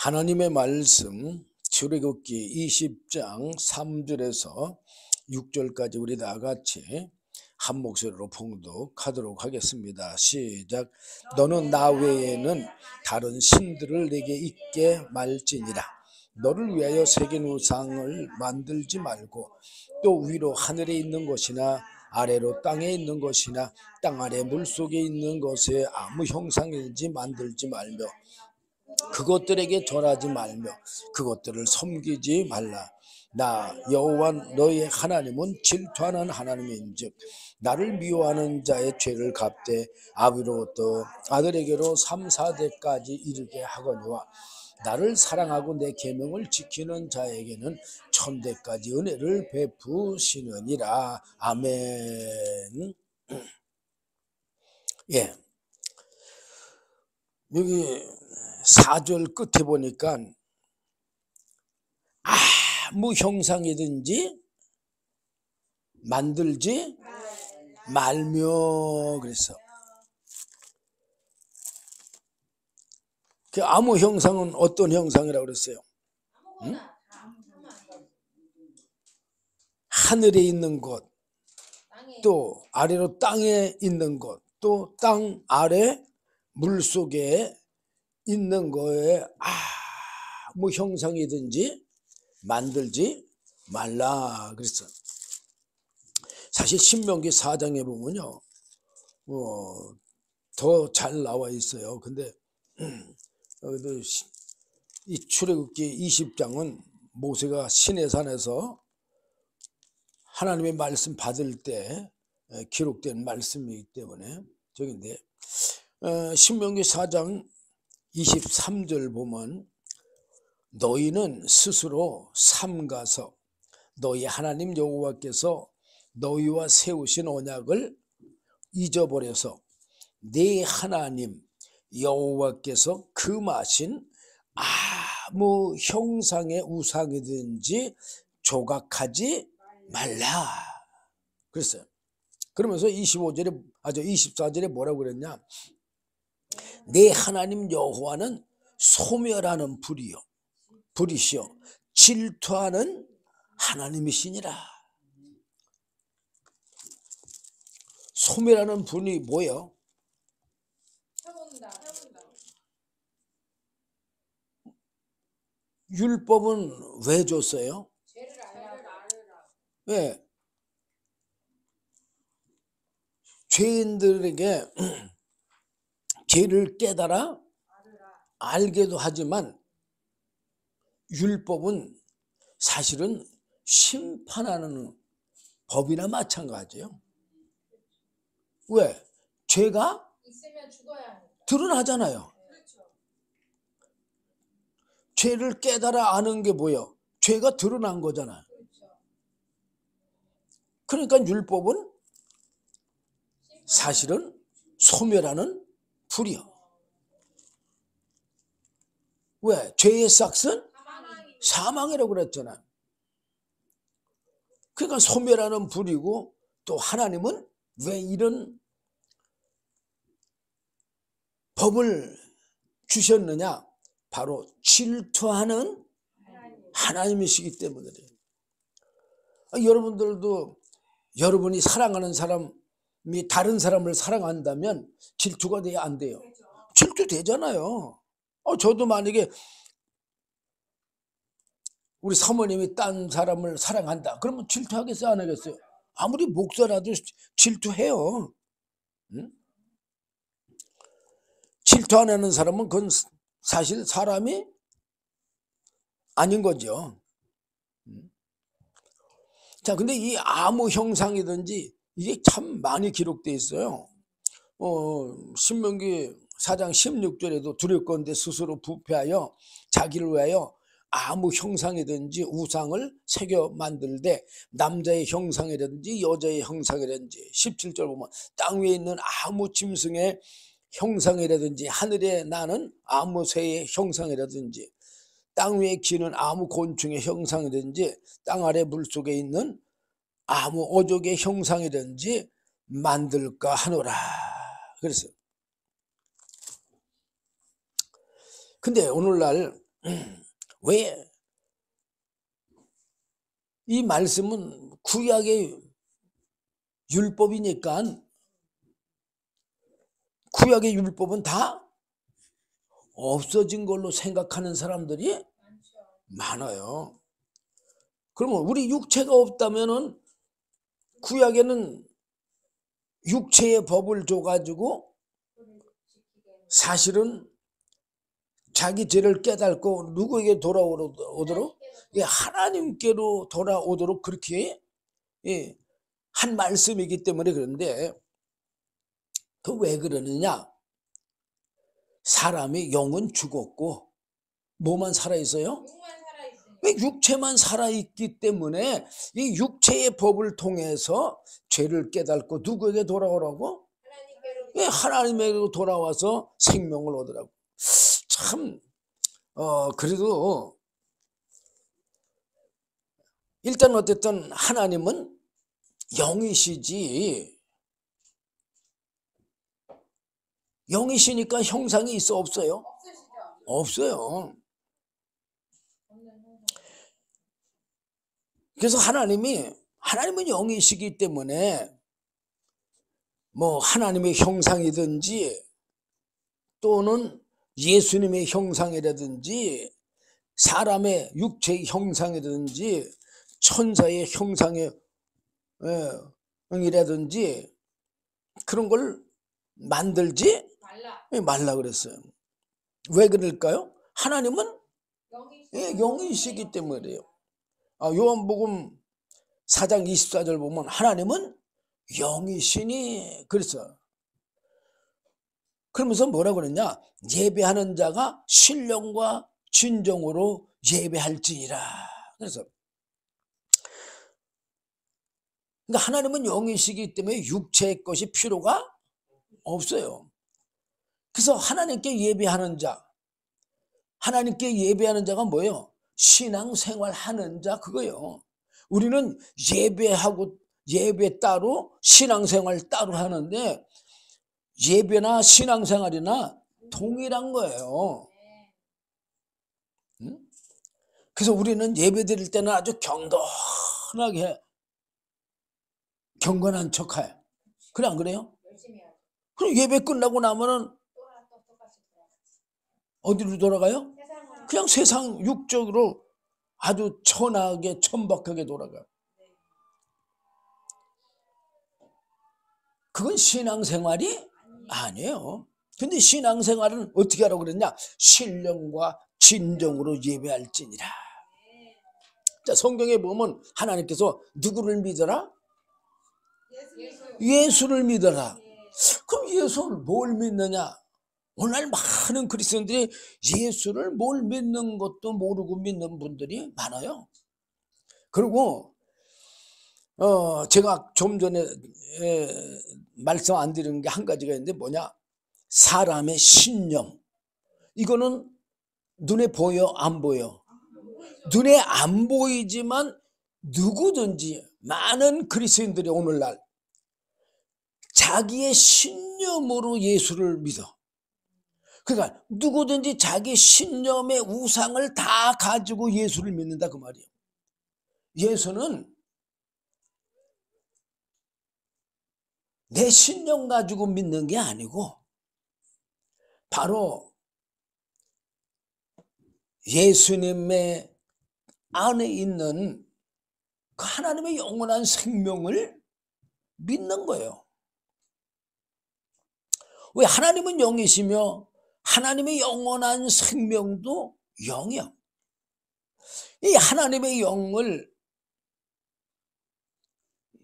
하나님의 말씀 출애굽기 20장 3절에서 6절까지 우리 다 같이 한 목소리로 봉독하도록 하겠습니다. 시작. 너는 나 외에는 다른 신들을 내게 있게 말지니라. 너를 위하여 새긴 우상을 만들지 말고 또 위로 하늘에 있는 것이나 아래로 땅에 있는 것이나 땅 아래 물속에 있는 것에 아무 형상이든지 만들지 말며 그것들에게 절하지 말며 그것들을 섬기지 말라. 나 여호와 너의 하나님은 질투하는 하나님인즉 나를 미워하는 자의 죄를 갚되 아비로부터 아들에게로 3, 4대까지 이르게 하거니와 나를 사랑하고 내 계명을 지키는 자에게는 1000대까지 은혜를 베푸시느니라. 아멘. 예, 여기 4절 끝에 보니까 아무 형상이든지 만들지 말며 그랬어. 그 아무 형상은 어떤 형상이라고 그랬어요? 응? 하늘에 있는 것, 또 아래로 땅에 있는 것, 또 땅 아래 물속에 있는 거에 아무 형상이든지 만들지 말라 그랬어. 사실 신명기 4장에 보면요, 더 잘 나와 있어요. 근데 이 출애굽기 20장은 모세가 시내산에서 하나님의 말씀 받을 때 기록된 말씀이기 때문에 저긴데, 신명기 4장 23절 보면 너희는 스스로 삼가서 너희 하나님 여호와께서 너희와 세우신 언약을 잊어버려서 네 하나님 여호와께서 금하신 아무 형상의 우상이든지 조각하지 말라 그랬어요. 그러면서 24절에 뭐라고 그랬냐? 내 하나님 여호와는 소멸하는 불이시요 질투하는 하나님이시니라. 소멸하는 분이 뭐예요? 율법은 왜 줬어요? 왜? 죄인들에게 죄를 깨달아 알게도 하지만 율법은 사실은 심판하는 법이나 마찬가지예요. 왜? 죄가 드러나잖아요. 죄를 깨달아 아는 게 뭐예요? 죄가 드러난 거잖아요. 그러니까 율법은 사실은 소멸하는 불이요. 왜? 죄의 싹은 사망이라고 그랬잖아요. 그러니까 소멸하는 불이고, 또 하나님은 왜 이런 법을 주셨느냐? 바로 질투하는 하나님이시기 때문에 그래요. 여러분들도 여러분이 사랑하는 사람이 다른 사람을 사랑한다면 질투가 돼야 안 돼요? 질투 되잖아요. 저도 만약에 우리 사모님이 딴 사람을 사랑한다 그러면 질투하겠어요 안 하겠어요? 아무리 목사라도 질투해요. 응? 질투 안 하는 사람은 그건 사실 사람이 아닌 거죠. 자, 근데 이 아무 형상이든지 이게 참 많이 기록되어 있어요. 신명기 4장 16절에도 두렵건대 스스로 부패하여 자기를 위하여 아무 형상이든지 우상을 새겨 만들되 남자의 형상이라든지 여자의 형상이라든지 17절 보면 땅 위에 있는 아무 짐승의 형상이라든지 하늘에 나는 아무 새의 형상이라든지 땅 위에 기는 아무 곤충의 형상이든지 땅 아래 물속에 있는 아무 어족의 형상이든지 만들까 하노라 그랬어요. 근데 오늘날 왜? 이 말씀은 구약의 율법이니까 구약의 율법은 다 없어진 걸로 생각하는 사람들이 많아요. 그러면 우리 육체가 없다면은 구약에는 육체의 법을 줘가지고 사실은 자기 죄를 깨닫고 누구에게 돌아오도록 하나님께로 돌아오도록 그렇게 한 말씀이기 때문에. 그런데 그 왜 그러느냐? 사람의 영은 죽었고 뭐만 살아있어요? 왜 육체만 살아있기 때문에 이 육체의 법을 통해서 죄를 깨닫고 누구에게 돌아오라고? 하나님에게로 돌아와서 생명을 얻으라고. 참 그래도 일단 어쨌든 하나님은 영이시지, 영이시니까 형상이 있어 없어요? 없어요. 그래서 하나님은 영이시기 때문에 뭐 하나님의 형상이든지 또는 예수님의 형상이라든지 사람의 육체의 형상이라든지 천사의 형상이라든지 그런 걸 만들지 말라 그랬어요. 왜 그럴까요? 하나님은 영이시기 때문이에요. 요한복음 4장 24절 보면 하나님은 영이시니 그랬어요. 그러면서 뭐라 그랬냐? 예배하는 자가 신령과 진정으로 예배할지니라. 그래서 그러니까 하나님은 영이시기 때문에 육체의 것이 필요가 없어요. 그래서 하나님께 예배하는 자가 뭐예요? 신앙생활 하는 자, 그거예요. 우리는 예배 따로 신앙생활 따로 하는데 예배나 신앙생활이나 동일한 거예요. 응? 그래서 우리는 예배 드릴 때는 아주 경건하게 경건한 척해. 그래 안 그래요? 그럼 예배 끝나고 나면은 어디로 돌아가요? 그냥 세상 육적으로 아주 천하게 천박하게 돌아가요. 그건 신앙생활이 아니에요. 근데 신앙생활은 어떻게 하라고 그랬냐? 신령과 진정으로 예배할지니라. 자, 성경에 보면 하나님께서 누구를 믿어라? 예수를 믿어라. 그럼 예수를 뭘 믿느냐? 오늘 많은 그리스도인들이 예수를 뭘 믿는 것도 모르고 믿는 분들이 많아요. 그리고 제가 좀 전에 말씀 안 드리는 게 한 가지가 있는데 뭐냐? 사람의 신념. 이거는 눈에 보여 안 보여? 눈에 안 보이지만 누구든지 많은 그리스도인들이 오늘날 자기의 신념으로 예수를 믿어. 그러니까 누구든지 자기 신념의 우상을 다 가지고 예수를 믿는다 그 말이에요. 예수는 내 신념 가지고 믿는 게 아니고 바로 예수님의 안에 있는 그 하나님의 영원한 생명을 믿는 거예요. 왜? 하나님은 영이시며 하나님의 영원한 생명도 영이야. 이 하나님의 영을,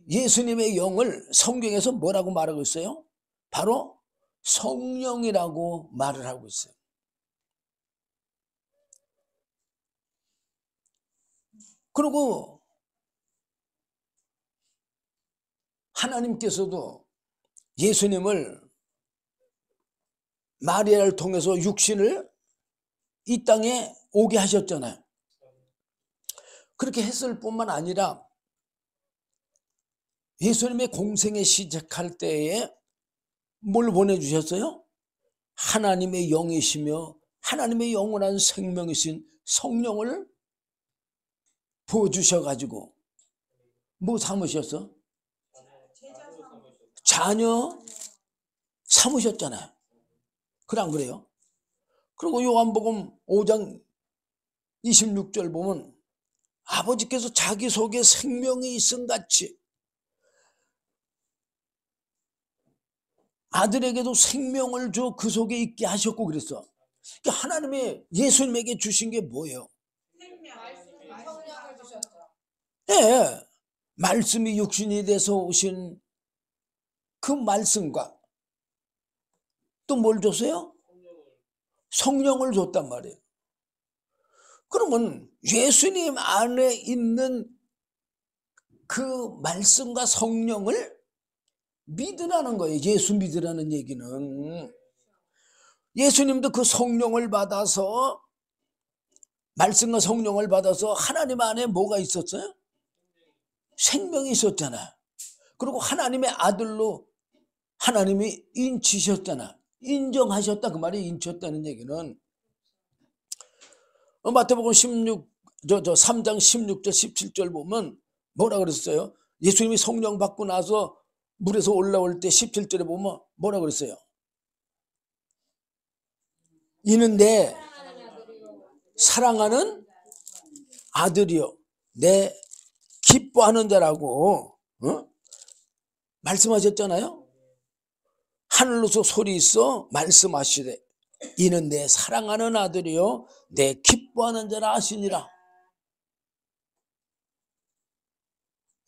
예수님의 영을 성경에서 뭐라고 말하고 있어요? 바로 성령이라고 말을 하고 있어요. 그리고 하나님께서도 예수님을 마리아를 통해서 육신을 이 땅에 오게 하셨잖아요. 그렇게 했을 뿐만 아니라 예수님의 공생에 시작할 때에 뭘 보내주셨어요? 하나님의 영이시며 하나님의 영원한 생명이신 성령을 부어주셔가지고 뭐 삼으셨어? 자녀 삼으셨잖아요. 그래 안 그래요? 그리고 요한복음 5장 26절 보면 아버지께서 자기 속에 생명이 있음 같이 아들에게도 생명을 줘 그 속에 있게 하셨고 그랬어. 그러니까 하나님의 예수님에게 주신 게 뭐예요? 성령을 주셨죠. 예, 말씀이 육신이 돼서 오신 그 말씀과 또 뭘 줬어요? 성령을 줬단 말이에요. 그러면 예수님 안에 있는 그 말씀과 성령을 믿으라는 거예요. 예수 믿으라는 얘기는. 예수님도 그 성령을 받아서 말씀과 성령을 받아서 하나님 안에 뭐가 있었어요? 생명이 있었잖아요. 그리고 하나님의 아들로 하나님이 인치셨잖아. 인정하셨다 그 말이 인쳤다는 얘기는 마태복음 3장 16절 17절 보면 뭐라 그랬어요? 예수님이 성령 받고 나서 물에서 올라올 때 17절에 보면 뭐라 그랬어요? 이는 내 사랑하는 아들이요 내 기뻐하는 자라고 말씀하셨잖아요. 하늘로서 소리 있어 말씀하시되 이는 내 사랑하는 아들이요 내 기뻐하는 자라 하시니라.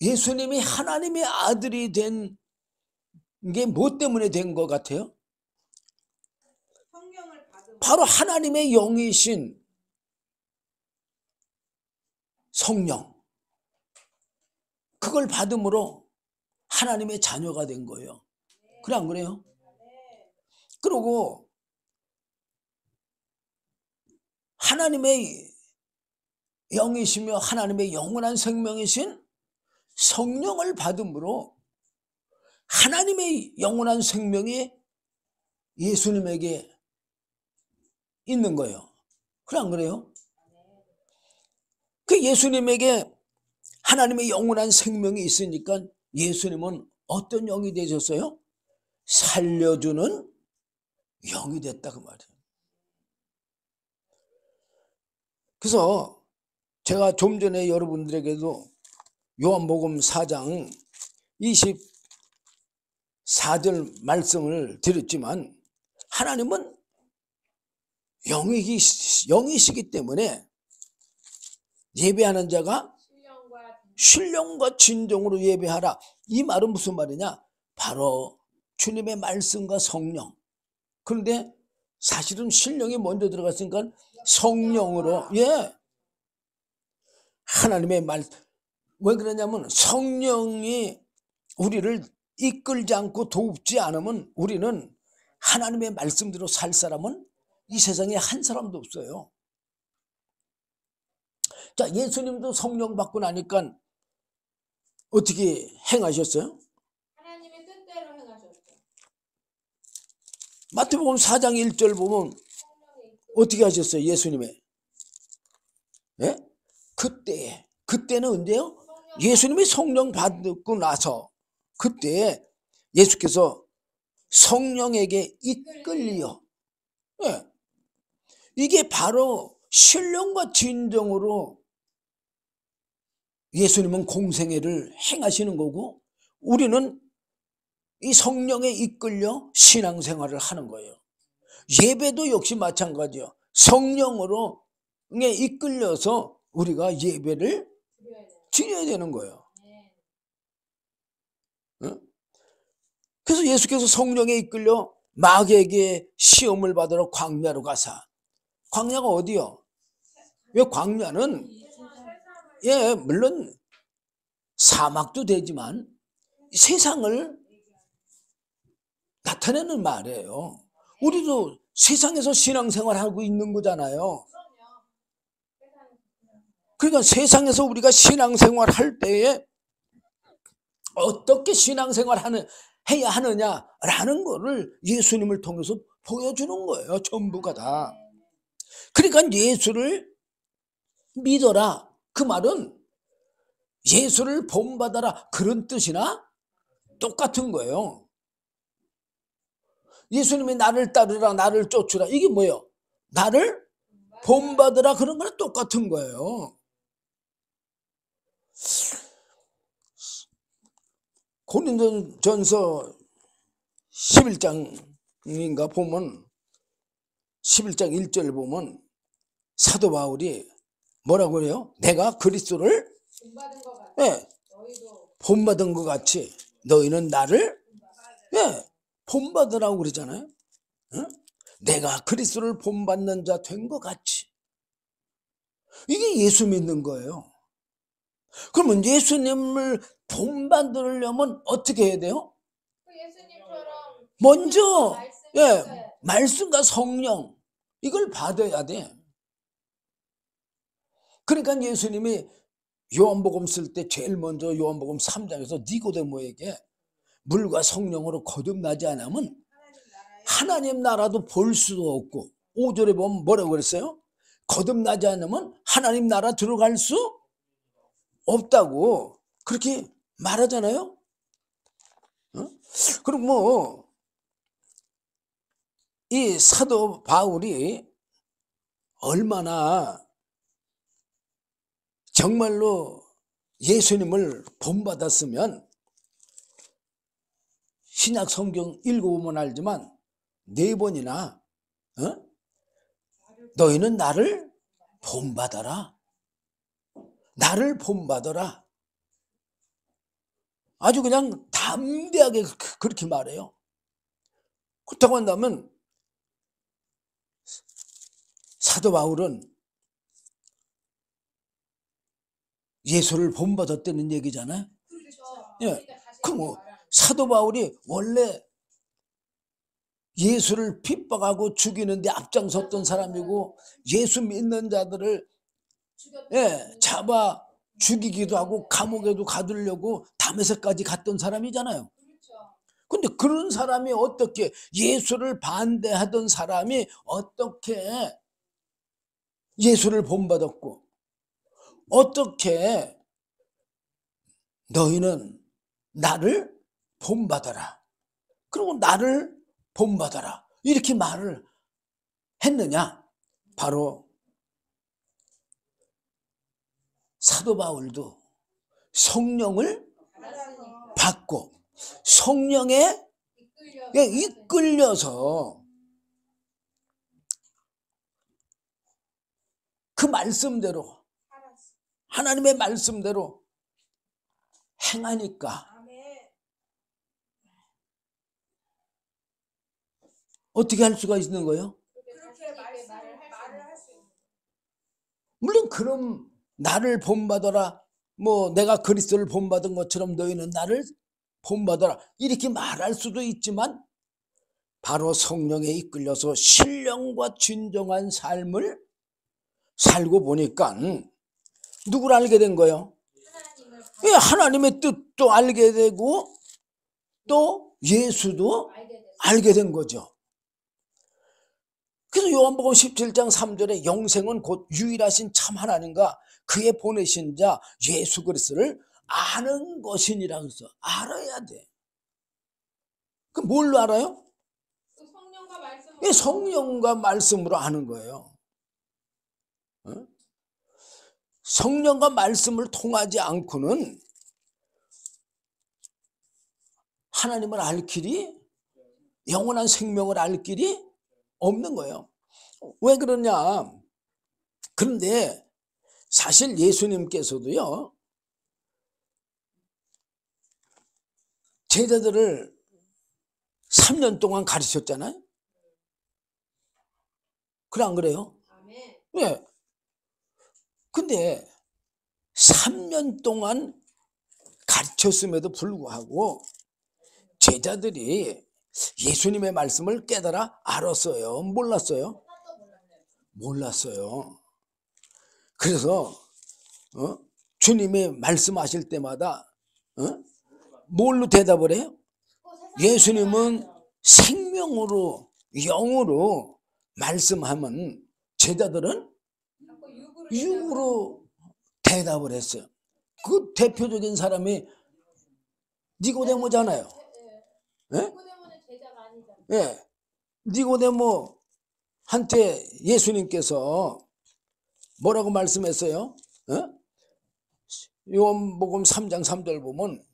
예수님이 하나님의 아들이 된 게 뭐 때문에 된 것 같아요? 바로 하나님의 영이신 성령, 그걸 받음으로 하나님의 자녀가 된 거예요. 그래 안 그래요? 그리고 하나님의 영이시며 하나님의 영원한 생명이신 성령을 받음으로 하나님의 영원한 생명이 예수님에게 있는 거예요. 그래 안 그래요? 그 예수님에게 하나님의 영원한 생명이 있으니까 예수님은 어떤 영이 되셨어요? 살려주는 영이 됐다 그 말이에요. 그래서 제가 좀 전에 여러분들에게도 요한복음 4장 24절 말씀을 드렸지만 하나님은 영이시기 때문에 예배하는 자가 신령과 진정으로 예배하라. 이 말은 무슨 말이냐? 바로 주님의 말씀과 성령. 그런데 사실은 신령이 먼저 들어갔으니까 성령으로 하나님의 말. 왜 그러냐면 성령이 우리를 이끌지 않고 돕지 않으면 우리는 하나님의 말씀대로 살 사람은 이 세상에 한 사람도 없어요. 자, 예수님도 성령 받고 나니까 어떻게 행하셨어요? 하나님의 뜻대로 행하셨죠. 마태복음 4장 1절 보면 어떻게 하셨어요? 예수님의 그때는 언제요? 예수님이 성령 받고 나서 그때 예수께서 성령에게 이끌려 이게 바로 신령과 진정으로 예수님은 공생애를 행하시는 거고 우리는 이 성령에 이끌려 신앙생활을 하는 거예요. 예배도 역시 마찬가지예요. 성령으로 이끌려서 우리가 예배를 드려야 되는 거예요. 그래서 예수께서 성령에 이끌려 마귀에게 시험을 받으러 광야로 가사. 광야가 어디요? 왜 광야는 물론 사막도 되지만 세상을 나타내는 말이에요. 우리도 세상에서 신앙생활하고 있는 거잖아요. 그러니까 세상에서 우리가 신앙생활할 때에 어떻게 신앙생활 해야 하느냐라는 거를 예수님을 통해서 보여주는 거예요. 전부가 다. 그러니까 예수를 믿어라. 그 말은 예수를 본받아라. 그런 뜻이나 똑같은 거예요. 예수님이 나를 따르라, 나를 쫓으라. 이게 뭐예요? 나를 본받으라. 그런 거랑 똑같은 거예요. 고린도전서 11장인가 보면 11장 1절 보면 사도 바울이 뭐라고 그래요? 내가 그리스도를 본받은 것 같아. 예, 너희도 본받은 것 같이 너희는 나를 예, 본받으라고 그러잖아요. 응? 내가 그리스도를 본받는 자 된 것 같이. 이게 예수 믿는 거예요. 그러면 예수님을 본받으려면 어떻게 해야 돼요? 그 예수님처럼 먼저 말씀이 예, 있어야 말씀과 성령 이걸 받아야 돼. 그러니까 예수님이 요한복음 쓸 때 제일 먼저 요한복음 3장에서 니고데모에게 물과 성령으로 거듭나지 않으면 하나님 나라도 볼 수도 없고 5절에 보면 뭐라고 그랬어요? 거듭나지 않으면 하나님 나라 들어갈 수 없다고 그렇게 말하잖아요. 어? 그리고 뭐 이 사도 바울이 얼마나 정말로 예수님을 본받았으면 신약 성경 읽어보면 알지만 4번이나 너희는 나를 본받아라. 나를 본받아라. 아주 그냥 담대하게 그렇게 말해요. 그렇다고 한다면 사도 바울은 예수를 본받았다는 얘기잖아요. 그렇죠. 예. 그러니까 다시 그럼 뭐 말하는 사도 바울이 원래 예수를 핍박하고 죽이는데 앞장섰던 사람이고 예수 믿는 자들을 죽였다. 잡아 죽이기도 하고 감옥에도 가두려고 다메섹까지 갔던 사람이잖아요. 그렇죠. 근데 그런 사람이 어떻게 예수를 반대하던 사람이 어떻게 예수를 본받았고 어떻게 너희는 나를 본받아라. 그리고 나를 본받아라. 이렇게 말을 했느냐? 바로 사도 바울도 성령을 받았으니까. 받고 성령에 이끌려서 그 말씀대로 하나님의 말씀대로 행하니까 어떻게 할 수가 있는 거예요? 그렇게 말을 할 수 있는. 물론 그럼 나를 본받아라. 뭐 내가 그리스도를 본받은 것처럼 너희는 나를 본받아라. 이렇게 말할 수도 있지만 바로 성령에 이끌려서 신령과 진정한 삶을 살고 보니까 누구를 알게 된 거예요? 하나님을 예, 하나님의 뜻도 알게 되고 또 예수도 알게 됐어요. 알게 된 거죠. 그래서 요한복음 17장 3절에 영생은 곧 유일하신 참 하나님과 그의 보내신 자 예수 그리스도를 아는 것이니라 그래서 알아야 돼. 그 뭘로 알아요? 그 성령과 말씀으로. 예, 성령과 말씀으로 아는 거예요. 성령과 말씀을 통하지 않고는 하나님을 알 길이 영원한 생명을 알 길이 없는 거예요. 왜 그러냐? 그런데 사실 예수님께서도요 제자들을 3년 동안 가르쳤잖아요. 그래 안 그래요? 아멘. 예. 근데 3년 동안 가르쳤음에도 불구하고 제자들이 예수님의 말씀을 깨달아 알았어요? 몰랐어요? 몰랐어요. 그래서 주님이 말씀하실 때마다 뭘로 대답을 해요? 예수님은 생명으로 영으로 말씀하면 제자들은 자꾸 육으로 육으로 대답을 했어요. 그 대표적인 사람이 니고데모잖아요. 예? 니고데모는 제자가 아니잖아. 예. 니고데모한테 예수님께서 뭐라고 말씀했어요? 요한복음 3장 3절 보면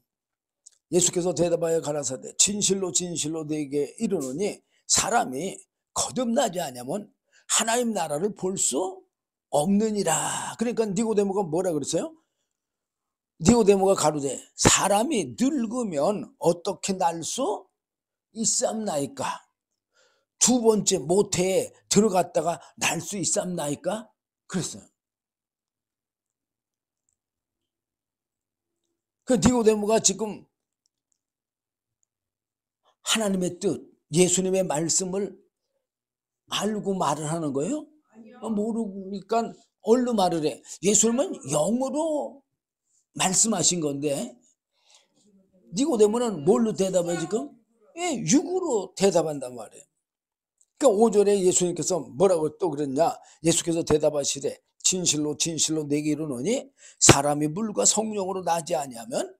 예수께서 대답하여 가라사대 진실로 진실로 네게 이르노니 사람이 거듭나지 않으면 하나님 나라를 볼 수 없느니라. 그러니까 니고데모가 뭐라 그랬어요? 니고데모가 가로되 사람이 늙으면 어떻게 날 수 있삼나이까? 두 번째 모태에 들어갔다가 날 수 있삼나이까? 그랬어요. 그 니고데모가 지금 하나님의 뜻, 예수님의 말씀을 알고 말을 하는 거예요? 모르니까 얼로 말을 해. 예수님은 영으로 말씀하신 건데 니고데모는 뭘로 대답해 지금? 예, 육으로 대답한단 말이에요. 그러니까 5절에 예수님께서 뭐라고 또 그랬냐? 예수께서 대답하시되 진실로 진실로 내게 이르노니 사람이 물과 성령으로 나지 아니하면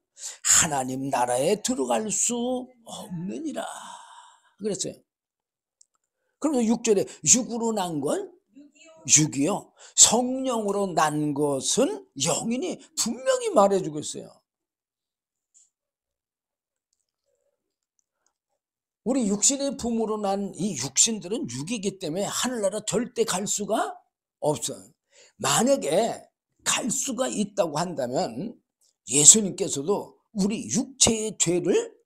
하나님 나라에 들어갈 수 없느니라 그랬어요. 그러면서 6절에 육으로 난 건 육이요 성령으로 난 것은 영인이 분명히 말해주고 있어요. 우리 육신의 부모로 난 이 육신들은 육이기 때문에 하늘나라 절대 갈 수가 없어요. 만약에 갈 수가 있다고 한다면 예수님께서도 우리 육체의 죄를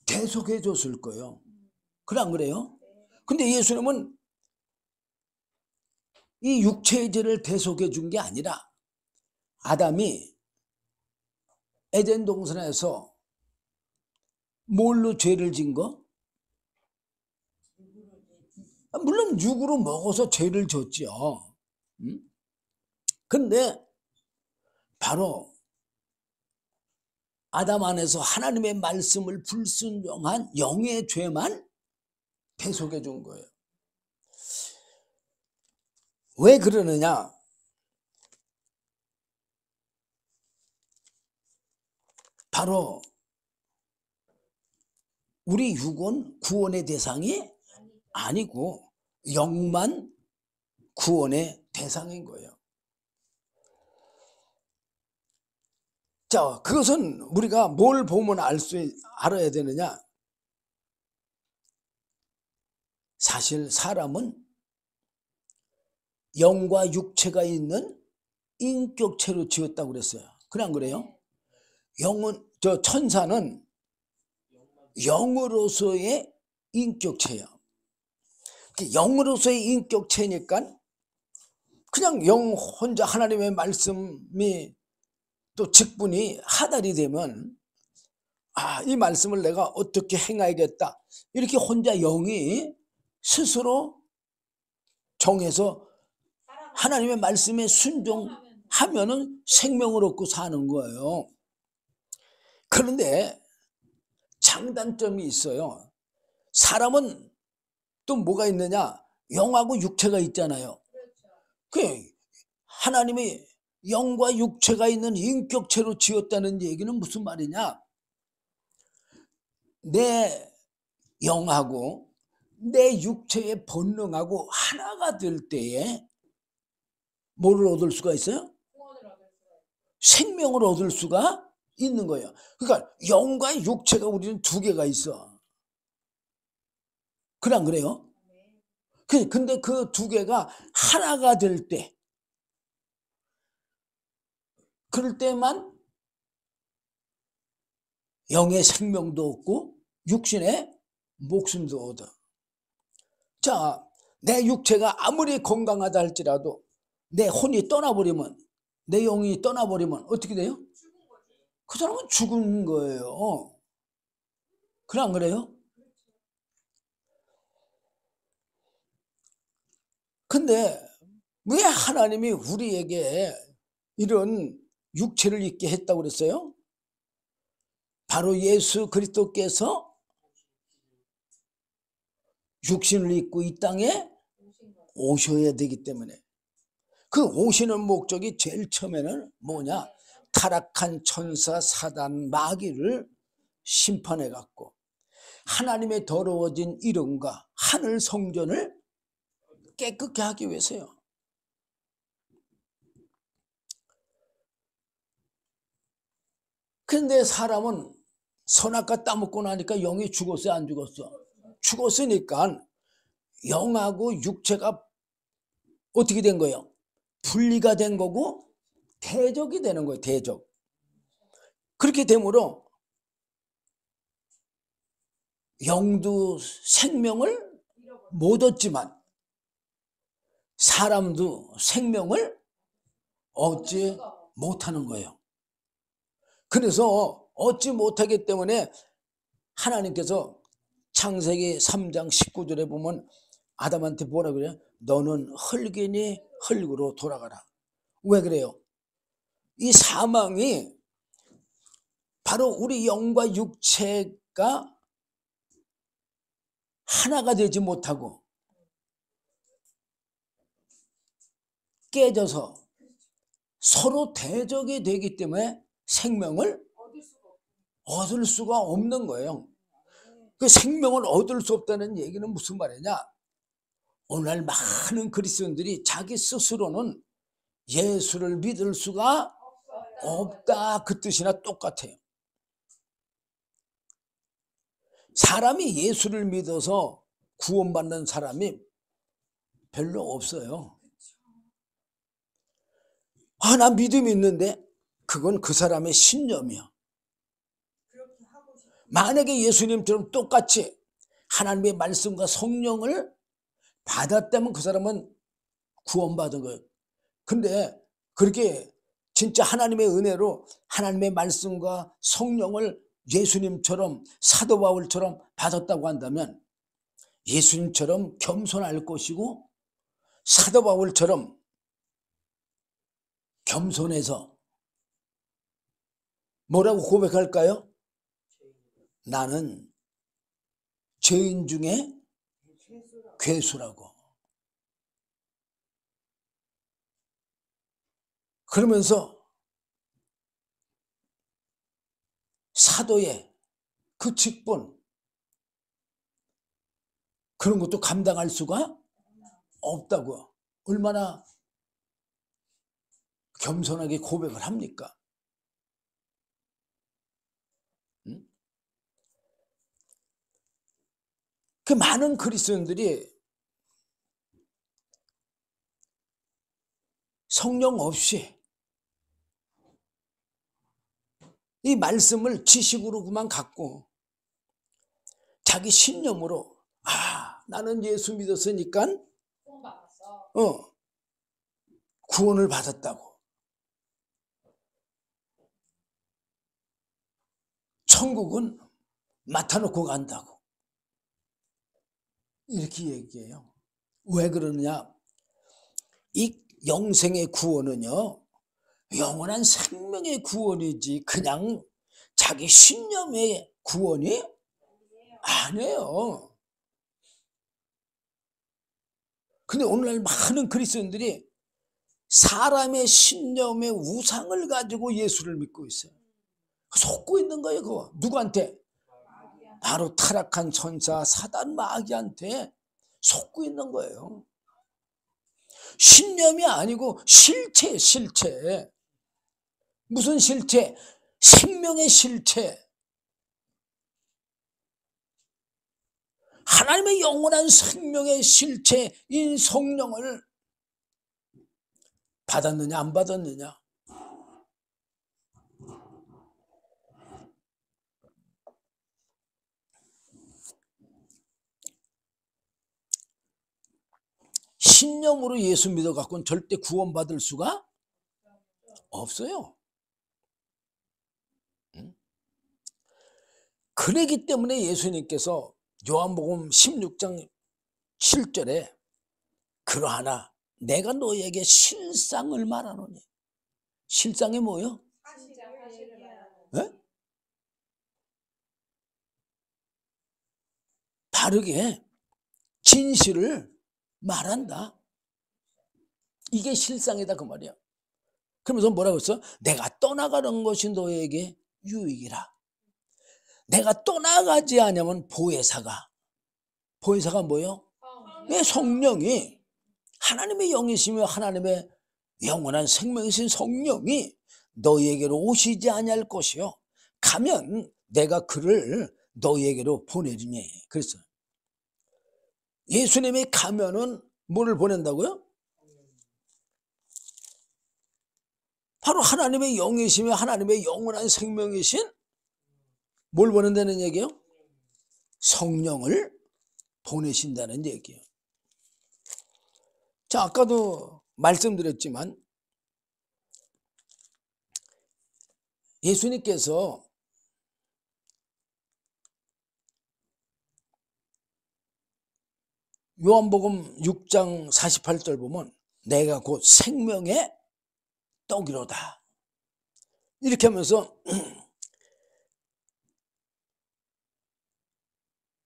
대속해 줬을 거예요. 그래 안 그래요? 근데 예수님은 이 육체의 죄를 대속해 준 게 아니라 아담이 에덴 동산에서 뭘로 죄를 진 거? 물론 육으로 먹어서 죄를 졌죠. 근데 바로 아담 안에서 하나님의 말씀을 불순종한 영의 죄만 대속해 준 거예요. 왜 그러느냐? 바로 우리 육은 구원의 대상이 아니고 영만 구원의 대상인 거예요. 자, 그것은 우리가 뭘 보면 알아야 되느냐? 사실 사람은 영과 육체가 있는 인격체로 지었다고 그랬어요. 그래 안 그래요? 천사는 영으로서의 인격체예요. 영으로서의 인격체니까 그냥 영 혼자 하나님의 말씀이 또 직분이 하달이 되면 이 말씀을 내가 어떻게 행해야겠다 이렇게 혼자 영이 스스로 정해서 하나님의 말씀에 순종하면은 생명을 얻고 사는 거예요. 그런데 장단점이 있어요. 사람은 또 뭐가 있느냐? 영하고 육체가 있잖아요. 그 하나님이 영과 육체가 있는 인격체로 지었다는 얘기는 무슨 말이냐? 내 영하고 내 육체의 본능하고 하나가 될 때에 뭐를 얻을 수가 있어요? 생명을 얻을 수가 있는 거예요. 그러니까 영과 육체가 우리는 두 개가 있어. 그래 안 그래요? 근데 그 두 개가 하나가 될 때, 그럴 때만 영의 생명도 얻고 육신의 목숨도 얻어. 자, 내 육체가 아무리 건강하다 할지라도 내 혼이 떠나버리면, 내 영이 떠나버리면 어떻게 돼요? 그 사람은 죽은 거예요. 그래 안 그래요? 근데 왜 하나님이 우리에게 이런 육체를 입게 했다고 그랬어요? 바로 예수 그리스도께서 육신을 입고 이 땅에 오셔야 되기 때문에 그 오시는 목적이 제일 처음에는 뭐냐? 타락한 천사 사단 마귀를 심판해 갖고 하나님의 더러워진 이름과 하늘 성전을 깨끗게 하기 위해서요. 근데 사람은 선악과 따먹고 나니까 영이 죽었어요, 안 죽었어? 죽었으니까 영하고 육체가 어떻게 된 거예요? 분리가 된 거고 대적이 되는 거예요, 대적. 그렇게 되므로 영도 생명을 못 얻지만 사람도 생명을 얻지 못하는 거예요. 그래서 얻지 못하기 때문에 하나님께서 창세기 3장 19절에 보면 아담한테 뭐라 그래요? 너는 흙이니 흙으로 돌아가라. 왜 그래요? 이 사망이 바로 우리 영과 육체가 하나가 되지 못하고 깨져서 서로 대적이 되기 때문에 생명을 얻을 수가 없는 거예요. 그 생명을 얻을 수 없다는 얘기는 무슨 말이냐? 오늘 많은 그리스도인들이 자기 스스로는 예수를 믿을 수가 없다, 그 뜻이나 똑같아요. 사람이 예수를 믿어서 구원받는 사람이 별로 없어요. 아, 나 믿음이 있는데 그건 그 사람의 신념이야. 만약에 예수님처럼 똑같이 하나님의 말씀과 성령을 받았다면 그 사람은 구원받은 거예요. 근데 그렇게 진짜 하나님의 은혜로 하나님의 말씀과 성령을 예수님처럼 사도 바울처럼 받았다고 한다면 예수님처럼 겸손할 것이고 사도 바울처럼 겸손해서 뭐라고 고백할까요? 나는 죄인 중에 괴수라고. 그러면서 사도의 그 직분 그런 것도 감당할 수가 없다고. 얼마나 겸손하게 고백을 합니까? 그 많은 그리스도인들이 성령 없이 이 말씀을 지식으로만 갖고 자기 신념으로 나는 예수 믿었으니까 구원을 받았다고, 천국은 맡아놓고 간다고 이렇게 얘기해요. 왜 그러느냐? 이 영생의 구원은요, 영원한 생명의 구원이지 그냥 자기 신념의 구원이 아니에요. 근데 오늘날 많은 그리스도인들이 사람의 신념의 우상을 가지고 예수를 믿고 있어요. 속고 있는 거예요. 그거 누구한테? 바로 타락한 천사 사단 마귀한테 속고 있는 거예요. 신념이 아니고 실체. 무슨 실체? 생명의 실체. 하나님의 영원한 생명의 실체인 성령을 받았느냐 안 받았느냐? 신념으로 예수 믿어갖고는 절대 구원받을 수가 없어요. 그러기 때문에 예수님께서 요한복음 16장 7절에 그러하나 내가 너에게 실상을 말하노니. 실상이 뭐예요? 네? 바르게 진실을 말한다. 이게 실상이다 그 말이야. 그러면서 뭐라고 했어? 내가 떠나가는 것이 너에게 유익이라. 내가 떠나가지 않으면 보혜사가 뭐예요? 내 성령이 하나님의 영이시며 하나님의 영원한 생명이신 성령이 너희에게로 오시지 아니할 것이요 가면 내가 그를 너희에게로 보내리니. 그랬어요. 예수님이 가면은 뭐를 보낸다고요? 바로 하나님의 영이시며 하나님의 영원한 생명이신 뭘 보낸다는 얘기예요? 성령을 보내신다는 얘기예요. 자, 아까도 말씀드렸지만 예수님께서 요한복음 6장 48절 보면 내가 곧 생명의 떡이로다. 이렇게 하면서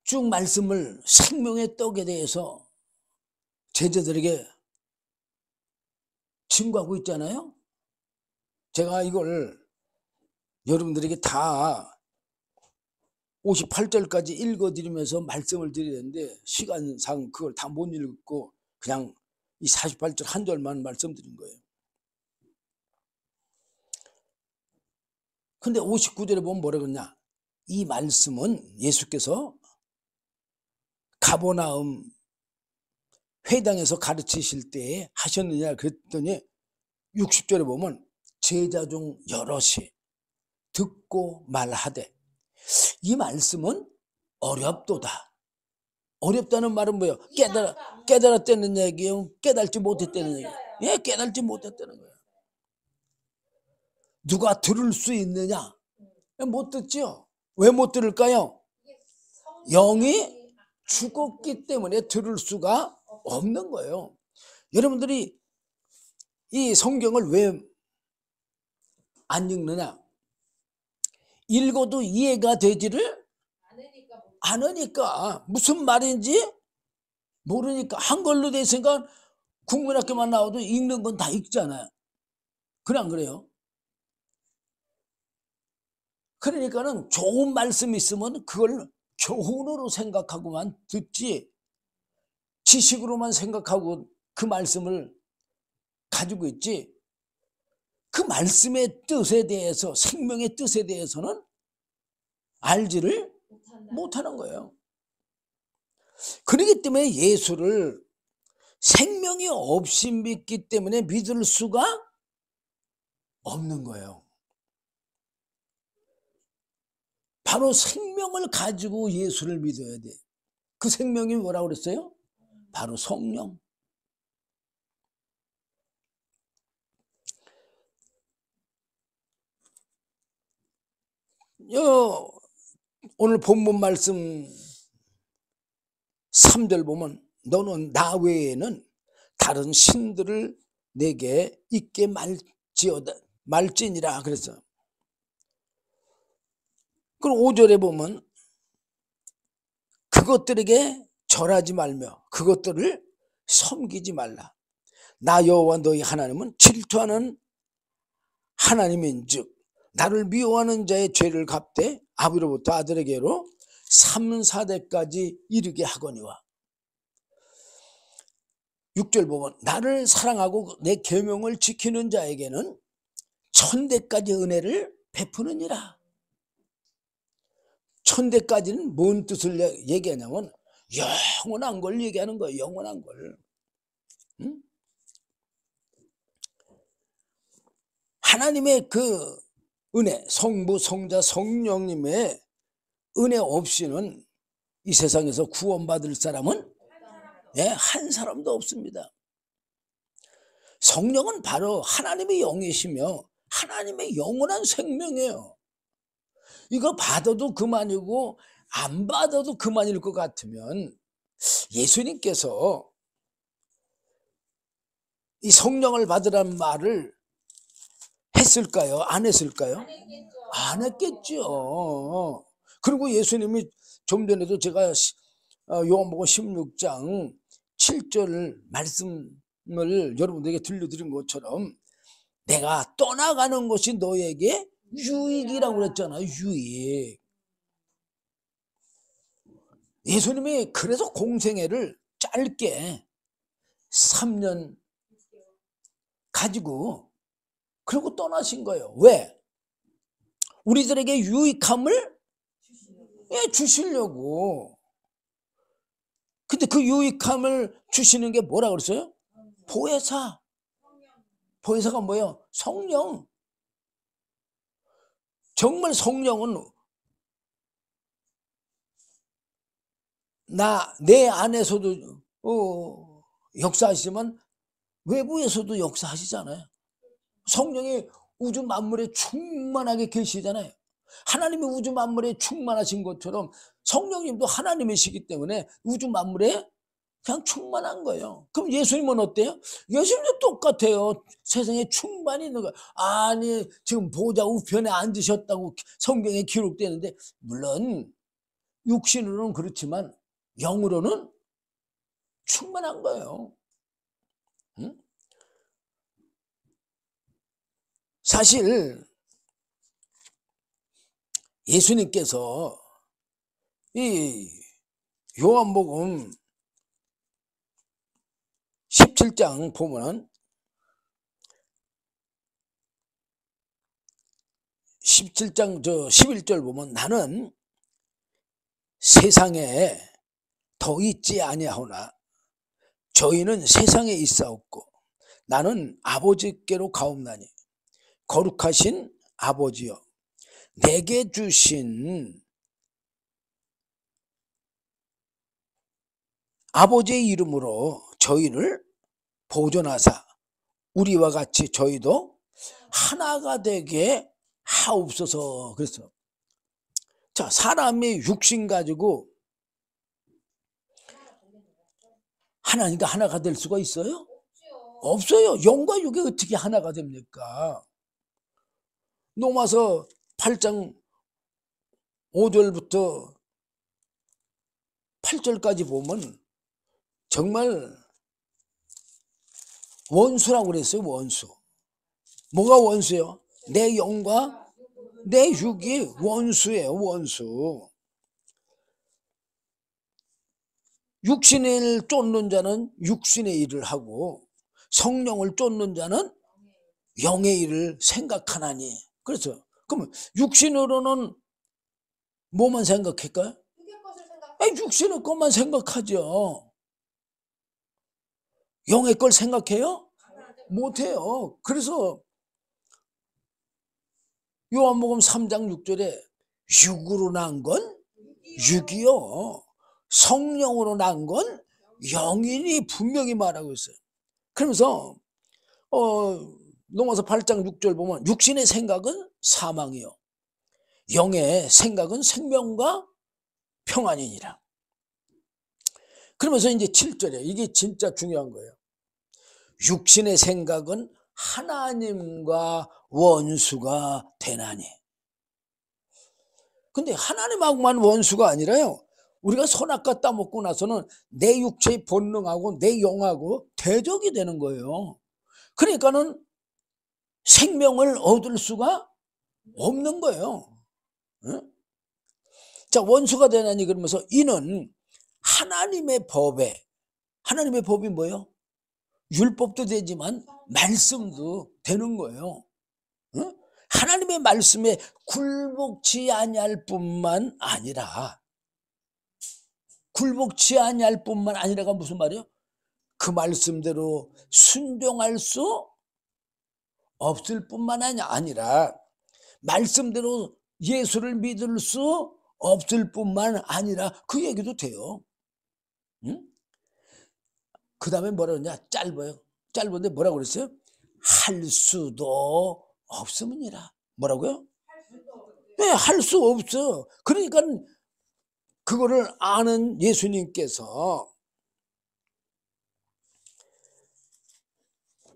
쭉 말씀을 생명의 떡에 대해서 제자들에게 증거하고 있잖아요. 제가 이걸 여러분들에게 다 58절까지 읽어드리면서 말씀을 드리는데 시간상 그걸 다 못 읽고 그냥 이 48절 한 절만 말씀드린 거예요. 근데 59절에 보면 뭐라 그러냐? 이 말씀은 예수께서 가버나움 회당에서 가르치실 때에 하셨느냐 그랬더니 60절에 보면 제자 중 여럿이 듣고 말하되 이 말씀은 어렵도다. 어렵다는 말은 뭐예요? 깨달았다는 얘기예요? 깨달지 못했다는 얘기예요? 예, 깨달지 못했다는 거예요. 누가 들을 수 있느냐? 못 듣죠. 왜 못 들을까요? 영이 죽었기 때문에 들을 수가 없는 거예요. 여러분들이 이 성경을 왜 안 읽느냐? 읽어도 이해가 되지를 않으니까. 무슨 말인지 모르니까. 한글로 돼 있으니까 국민학교만 나와도 읽는 건 다 읽잖아요. 그래 안 그래요? 그러니까는 좋은 말씀이 있으면 그걸 교훈으로 생각하고만 듣지 지식으로만 생각하고 그 말씀을 가지고 있지 그 말씀의 뜻에 대해서 생명의 뜻에 대해서는 알지를 못하는 거예요. 그렇기 때문에 예수를 생명이 없이 믿기 때문에 믿을 수가 없는 거예요. 바로 생명을 가지고 예수를 믿어야 돼. 그 생명이 뭐라고 그랬어요? 바로 성령. 오늘 본문 말씀 3절 보면 너는 나 외에는 다른 신들을 내게 있게 말지니라 그랬어. 그럼 5절에 보면 그것들에게 절하지 말며 그것들을 섬기지 말라. 나 여호와 너희 하나님은 질투하는 하나님인즉 나를 미워하는 자의 죄를 갚되 아비로부터 아들에게로 3, 4대까지 이르게 하거니와. 6절 보면 나를 사랑하고 내 계명을 지키는 자에게는 1000대까지 은혜를 베푸느니라. 1000대까지는 뭔 뜻을 얘기하냐면 영원한 걸 얘기하는 거예요. 영원한 걸. 응? 하나님의 그 은혜, 성부, 성자, 성령님의 은혜 없이는 이 세상에서 구원받을 사람은 한 사람도 없습니다. 성령은 바로 하나님의 영이시며 하나님의 영원한 생명이에요. 이거 받아도 그만이고 안 받아도 그만일 것 같으면 예수님께서 이 성령을 받으라는 말을 했을까요? 안 했을까요? 안 했겠죠. 그리고 예수님이 좀 전에도 제가 요한복음 16장 7절 말씀 여러분들에게 들려드린 것처럼 내가 떠나가는 것이 너에게 유익이라고 그랬잖아. 유익. 예수님이 그래서 공생애를 짧게 3년 가지고 그리고 떠나신 거예요. 왜? 우리들에게 유익함을 주시려고. 근데 그 유익함을 주시는 게 뭐라 그랬어요? 보혜사. 보혜사가 뭐예요? 성령. 정말 성령은 내 안에서도 역사하시지만 외부에서도 역사하시잖아요. 성령이 우주 만물에 충만하게 계시잖아요. 하나님이 우주 만물에 충만하신 것처럼 성령님도 하나님이시기 때문에 우주 만물에 그냥 충만한 거예요. 그럼 예수님은 어때요? 예수님도 똑같아요. 세상에 충만히 있는 거예요. 아니 지금 보좌 우편에 앉으셨다고 성경에 기록되는데 물론 육신으로는 그렇지만 영으로는 충만한 거예요. 응? 사실 예수님께서 이 요한복음 17장 보면 17장 11절 보면 나는 세상에 더 있지 아니하오나 저희는 세상에 있사옵고 나는 아버지께로 가옵나니 거룩하신 아버지여 내게 주신 아버지의 이름으로 저희를 보존하사 우리와 같이 저희도 하나가 되게 하옵소서. 그래서 자 사람이 육신 가지고 하나님과 하나가 될 수가 있어요? 없어요. 영과 육이 어떻게 하나가 됩니까? 로마서 8장 5절부터 8절까지 보면 정말 원수라고 그랬어요. 원수. 뭐가 원수예요? 내 영과 내 육이 원수예요. 원수. 육신의 일을 쫓는 자는 육신의 일을 하고 성령을 쫓는 자는 영의 일을 생각하나니. 그래서 그러면 육신으로는 뭐만 생각할까요? 육신의 것만 생각하죠. 영의 걸 생각해요? 못해요. 그래서 요한복음 3장 6절에 육으로 난 건 육이요 성령으로 난 건 영이니 분명히 말하고 있어요. 그러면서 로마서 8장 6절 보면 육신의 생각은 사망이요 영의 생각은 생명과 평안이니라. 그러면서 이제 7절에 이게 진짜 중요한 거예요. 육신의 생각은 하나님과 원수가 되나니. 근데 하나님하고만 원수가 아니라요. 우리가 선악과 따먹고 나서는 내 육체의 본능하고 내 영하고 대적이 되는 거예요. 그러니까는 생명을 얻을 수가 없는 거예요. 응? 자, 원수가 되나니 그러면서 이는 하나님의 법이 뭐예요? 율법도 되지만 말씀도 되는 거예요. 응? 하나님의 말씀에 굴복치 아니할 뿐만 아니라 가 무슨 말이에요? 그 말씀대로 순종할 수 없을 뿐만 아니라 말씀대로 예수를 믿을 수 없을 뿐만 아니라 그 얘기도 돼요. 응? 그 다음에 뭐라 그러냐? 짧아요. 짧은데 뭐라고 그랬어요? 할 수도 없음이니라. 뭐라고요? 네, 할 수 없어. 그러니까 그거를 아는 예수님께서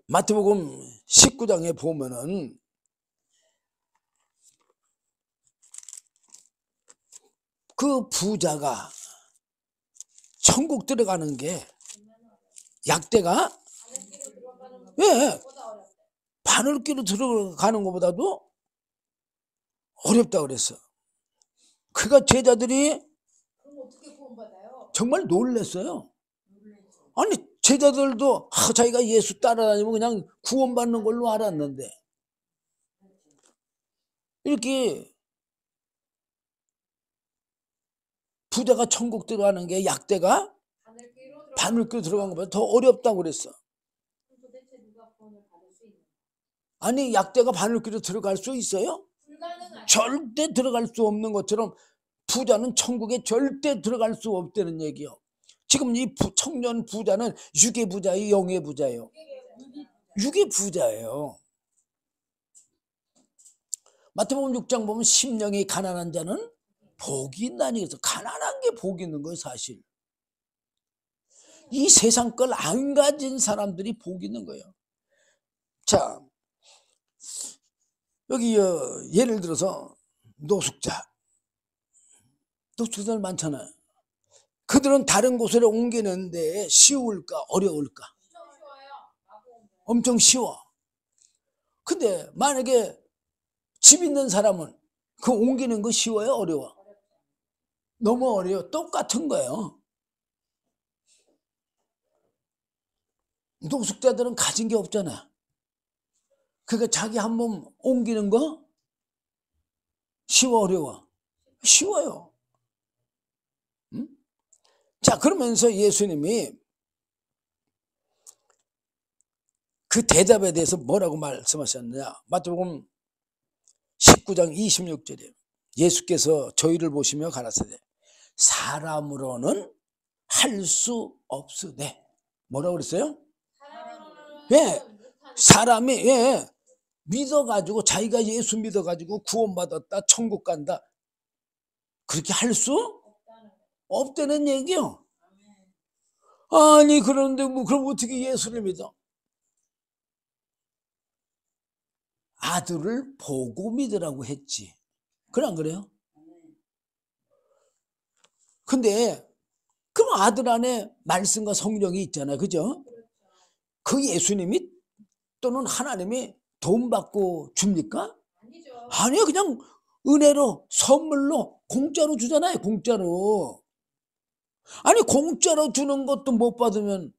마태복음 19장에 보면은 그 부자가 천국 들어가는 게 약대가 예, 보다 어렵다. 바늘귀로 들어가는 것보다도 어렵다 그랬어. 그가 제자들이 그럼 어떻게 구원받아요? 정말 놀랬어요. 아니 제자들도 자기가 예수 따라다니면 그냥 구원받는 걸로 알았는데 이렇게 부자가 천국 들어가는 게 약대가 바늘귀로 바늘귀로 들어간 것보다 더 어렵다고 그랬어. 도대체 누가 구원을 받을 수 있는? 아니 약대가 바늘귀로 들어갈 수 있어요? 불가능하죠. 절대 들어갈 수 없는 것처럼 부자는 천국에 절대 들어갈 수 없다는 얘기요. 지금 이 청년 부자는 육의 부자예요, 영의 부자예요? 육의 부자예요. 마태복음 6장 보면 심령이 가난한 자는 복이 있나니, 그래서 가난한 게 복이 있는 거예요. 사실 이 세상 걸 안 가진 사람들이 복이 있는 거예요. 자, 여기 예를 들어서 노숙자들 많잖아요. 그들은 다른 곳으로 옮기는데 쉬울까 어려울까? 엄청 쉬워. 근데 만약에 집 있는 사람은 그 옮기는 거 쉬워요 어려워? 너무 어려워. 똑같은 거예요. 노숙자들은 가진 게 없잖아. 그러니까 자기 한 몸 옮기는 거 쉬워 어려워? 쉬워요. 응? 자, 그러면서 예수님이 그 대답에 대해서 뭐라고 말씀하셨느냐? 마태복음 19장 26절에 예수께서 저희를 보시며 가라사대 사람으로는 할 수 없으되 뭐라고 그랬어요? 예, 사람이 믿어가지고 자기가 예수 믿어가지고 구원받았다 천국 간다 그렇게 할 수 없다는 얘기요. 아니 그런데 뭐 그럼 어떻게 예수를 믿어? 아들을 보고 믿으라고 했지. 그래 안 그래요? 근데 그럼 아들 안에 말씀과 성령이 있잖아요. 그죠? 그 예수님이 또는 하나님이 돈 받고 줍니까? 아니죠. 아니요. 그냥 은혜로 선물로 공짜로 주잖아요. 공짜로. 아니 공짜로 주는 것도 못 받으면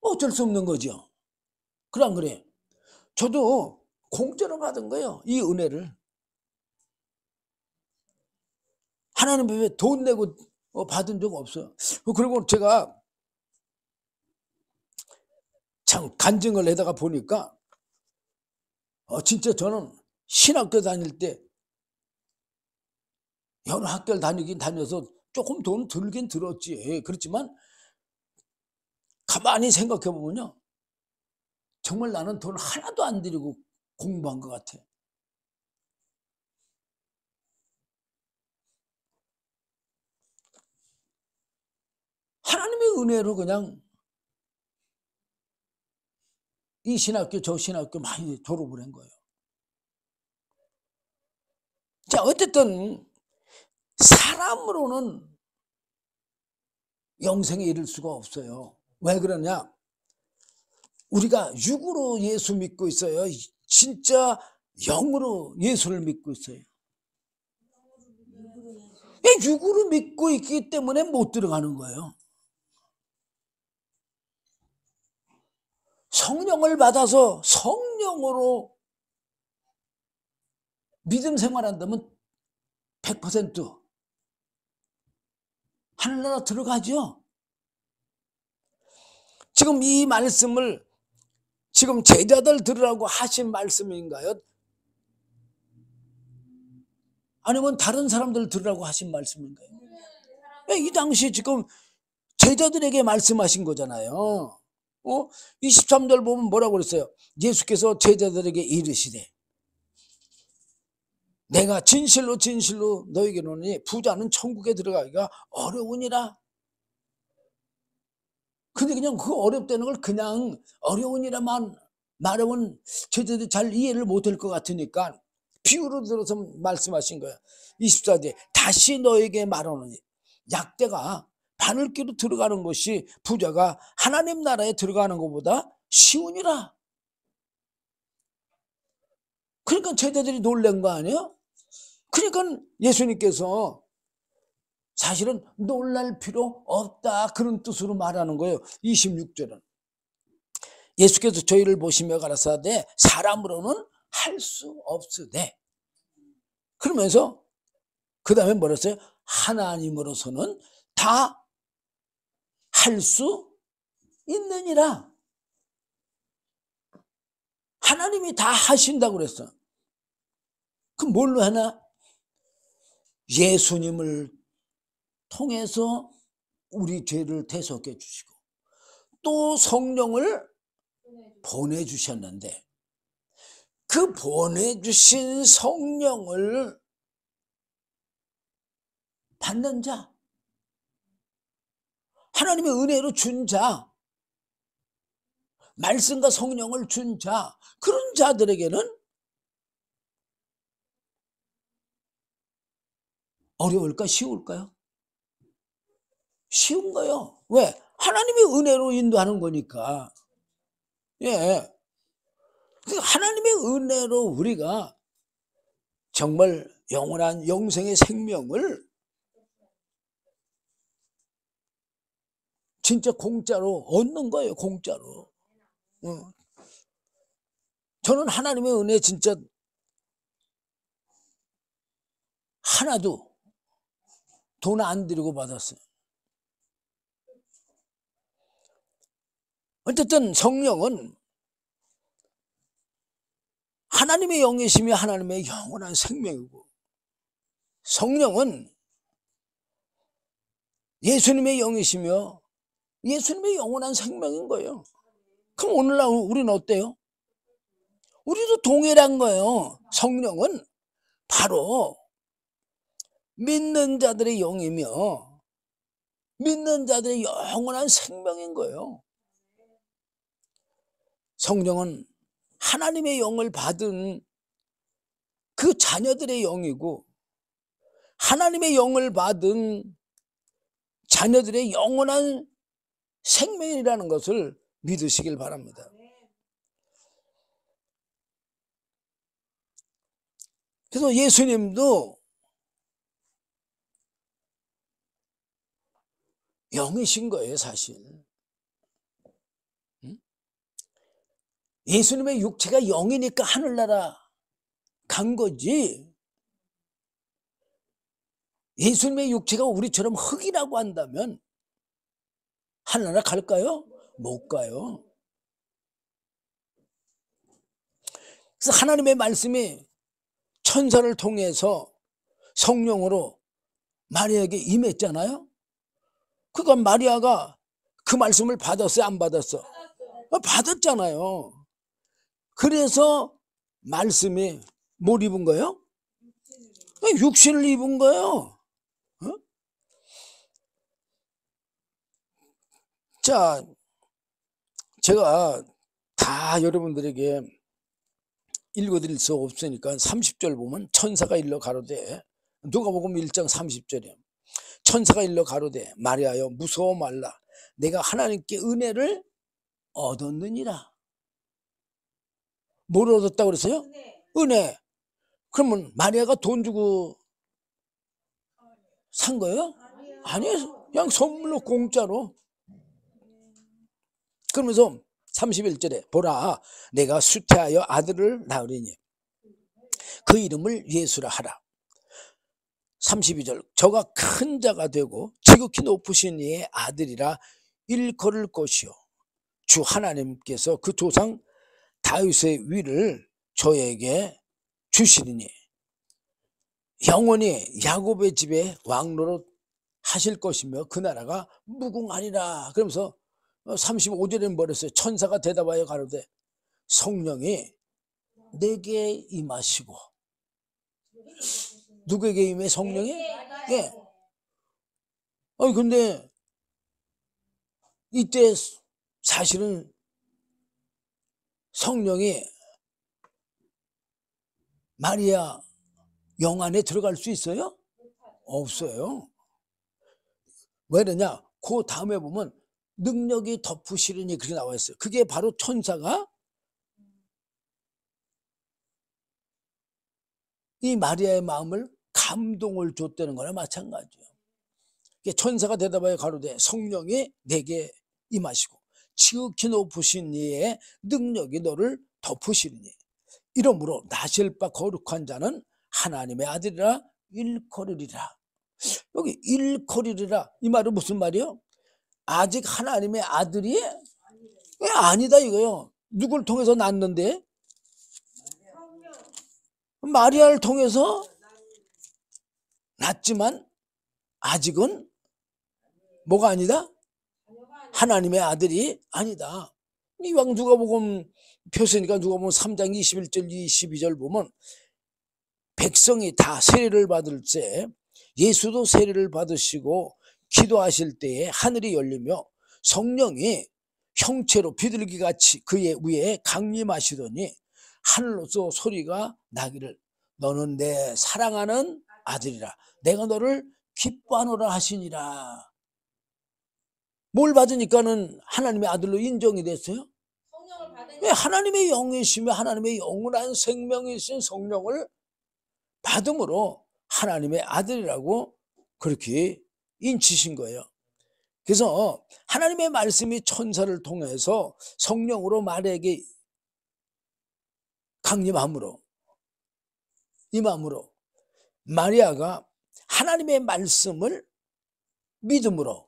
어쩔 수 없는 거죠. 그래 안 그래? 저도 공짜로 받은 거예요. 이 은혜를. 하나님 왜 돈 내고 받은 적 없어요. 그리고 제가 참 간증을 해다가 보니까 진짜 저는 신학교 다닐 때 여러 학교를 다녀서 조금 돈 들긴 들었지. 그렇지만 가만히 생각해 보면요. 정말 나는 돈 하나도 안 들이고 공부한 것 같아. 하나님의 은혜로 그냥 이 신학교 저 신학교 많이 졸업을 한 거예요. 자, 어쨌든 사람으로는 영생에 이를 수가 없어요. 왜 그러냐? 우리가 육으로 예수 믿고 있어요. 진짜 영으로 예수를 믿고 있어요. 육으로 믿고 있기 때문에 못 들어가는 거예요. 성령을 받아서 성령으로 믿음 생활한다면 100% 하늘나라 들어가죠. 지금 이 말씀을 지금 제자들 들으라고 하신 말씀인가요? 아니면 다른 사람들 들으라고 하신 말씀인가요? 이 당시에 지금 제자들에게 말씀하신 거잖아요. 23절 보면 뭐라고 그랬어요? 예수께서 제자들에게 이르시되 내가 진실로 진실로 너에게 이르노니 부자는 천국에 들어가기가 어려우니라. 근데 그냥 그 어렵다는 걸 그냥 어려우니라만 말하면 제자들이 잘 이해를 못할 것 같으니까 비유로 들어서 말씀하신 거예요. 24절에 다시 너에게 말하노니 약대가 바늘귀로 들어가는 것이 부자가 하나님 나라에 들어가는 것보다 쉬우니라. 그러니까 제자들이 놀란 거 아니에요? 그러니까 예수님께서 사실은 놀랄 필요 없다 그런 뜻으로 말하는 거예요. 26절은 예수께서 저희를 보시며 가라사대 사람으로는 할 수 없으되, 그러면서 그 다음에 뭐라 했어요? 하나님으로서는 다 할 수 있느니라. 하나님이 다 하신다고 그랬어. 그럼 뭘로 하나? 예수님을 통해서 우리 죄를 대속해 주시고 또 성령을 보내주셨는데, 그 보내주신 성령을 받는 자, 하나님의 은혜로 준 자, 말씀과 성령을 준 자, 그런 자들에게는 어려울까 쉬울까요? 쉬운 거예요. 왜? 하나님의 은혜로 인도하는 거니까. 예. 하나님의 은혜로 우리가 정말 영원한 영생의 생명을 진짜 공짜로 얻는 거예요. 공짜로. 저는 하나님의 은혜 진짜 하나도 돈 안 들이고 받았어요. 어쨌든 성령은 하나님의 영이시며 하나님의 영원한 생명이고, 성령은 예수님의 영이시며 예수님의 영원한 생명인 거예요. 그럼 오늘날 우리는 어때요? 우리도 동일한 거예요. 성령은 바로 믿는 자들의 영이며 믿는 자들의 영원한 생명인 거예요. 성령은 하나님의 영을 받은 그 자녀들의 영이고, 하나님의 영을 받은 자녀들의 영원한 생명이라는 것을 믿으시길 바랍니다. 그래서 예수님도 영이신 거예요, 사실. 예수님의 육체가 영이니까 하늘나라 간 거지, 예수님의 육체가 우리처럼 흙이라고 한다면 하늘나라 갈까요? 못 가요. 그래서 하나님의 말씀이 천사를 통해서 성령으로 마리아에게 임했잖아요. 그러니까 마리아가 그 말씀을 받았어요, 안 받았어? 받았잖아요. 그래서 말씀이 뭘 입은 거예요? 육신을 입은 거예요. 자, 제가 다 여러분들에게 읽어드릴 수 없으니까 30절 보면 천사가 일러 가로되, 누가복음 1장 30절이에요. 천사가 일러 가로되 마리아여 무서워 말라, 내가 하나님께 은혜를 얻었느니라. 뭘 얻었다고 그랬어요? 은혜. 그러면 마리아가 돈 주고 산 거예요? 아니에요. 그냥 선물로 공짜로. 그러면서 31절에 보라 내가 수태하여 아들을 낳으리니 그 이름을 예수라 하라. 32절 저가 큰 자가 되고 지극히 높으신 이의 아들이라 일컬을 것이요 주 하나님께서 그 조상 다윗의 위를 저에게 주시리니 영원히 야곱의 집에 왕노릇 하실 것이며 그 나라가 무궁하리라. 그러면서 35절에는 뭐랬어요? 천사가 대답하여 가로되 성령이 내게 임하시고. 누구에게 임해? 성령이? 예. 근데 이때 사실은 성령이 마리아 영 안에 들어갈 수 있어요? 없어요. 왜 그러냐? 그 다음에 보면 능력이 덮으시리니 그렇게 나와 있어요. 그게 바로 천사가 이 마리아의 마음을 감동을 줬다는 거나 마찬가지예요. 천사가 대답하여 가로되 성령이 내게 임하시고 지극히 높으신 이의 능력이 너를 덮으시리니 이러므로 나실 바 거룩한 자는 하나님의 아들이라 일컬으리라. 여기 일컬으리라 이 말은 무슨 말이요? 아직 하나님의 아들이 아니다 이거요. 누굴 통해서 낳았는데? 마리아를 통해서 낳았지만 아직은 뭐가 아니다? 하나님의 아들이 아니다. 이왕 누가복음 표시니까 누가복음 3장 21절 22절 보면 백성이 다 세례를 받을 때 예수도 세례를 받으시고 기도하실 때에 하늘이 열리며 성령이 형체로 비둘기같이 그의 위에 강림하시더니 하늘로서 소리가 나기를 너는 내 사랑하는 아들이라 내가 너를 기뻐하노라 하시니라. 뭘 받으니까는 하나님의 아들로 인정이 됐어요? 성령을 받으니 왜? 하나님의 영이시며 하나님의 영원한 생명이신 성령을 받음으로 하나님의 아들이라고 그렇게 인치신 거예요. 그래서 하나님의 말씀이 천사를 통해서 성령으로 마리아에게 강림함으로 임함으로 마리아가 하나님의 말씀을 믿음으로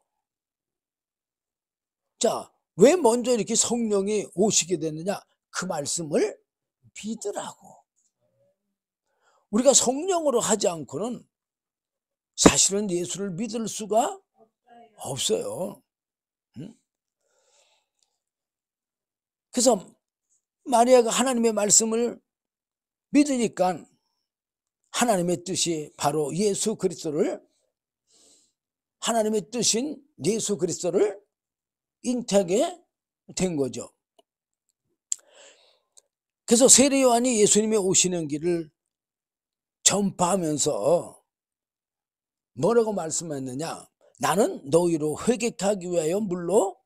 자, 왜 먼저 이렇게 성령이 오시게 됐느냐? 그 말씀을 믿으라고. 우리가 성령으로 하지 않고는 사실은 예수를 믿을 수가 없어요. 그래서 마리아가 하나님의 말씀을 믿으니까 하나님의 뜻이 바로 예수 그리스도를 하나님의 뜻인 예수 그리스도를 잉태하게 된 거죠. 그래서 세례 요한이 예수님의 오시는 길을 전파하면서 뭐라고 말씀했느냐? 나는 너희로 회개하기 위하여 물로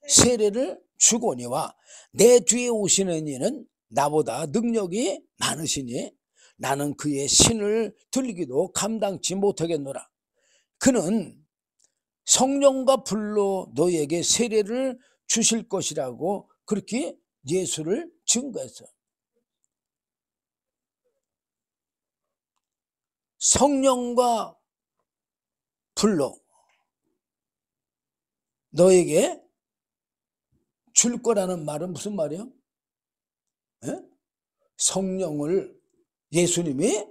세례를 주거니와 내 뒤에 오시는 이는 나보다 능력이 많으시니 나는 그의 신을 들기도 감당치 못하겠노라. 그는 성령과 불로 너희에게 세례를 주실 것이라고 그렇게 예수를 증거했어요. 성령과 불로 너에게 줄 거라는 말은 무슨 말이에요? 에? 성령을 예수님이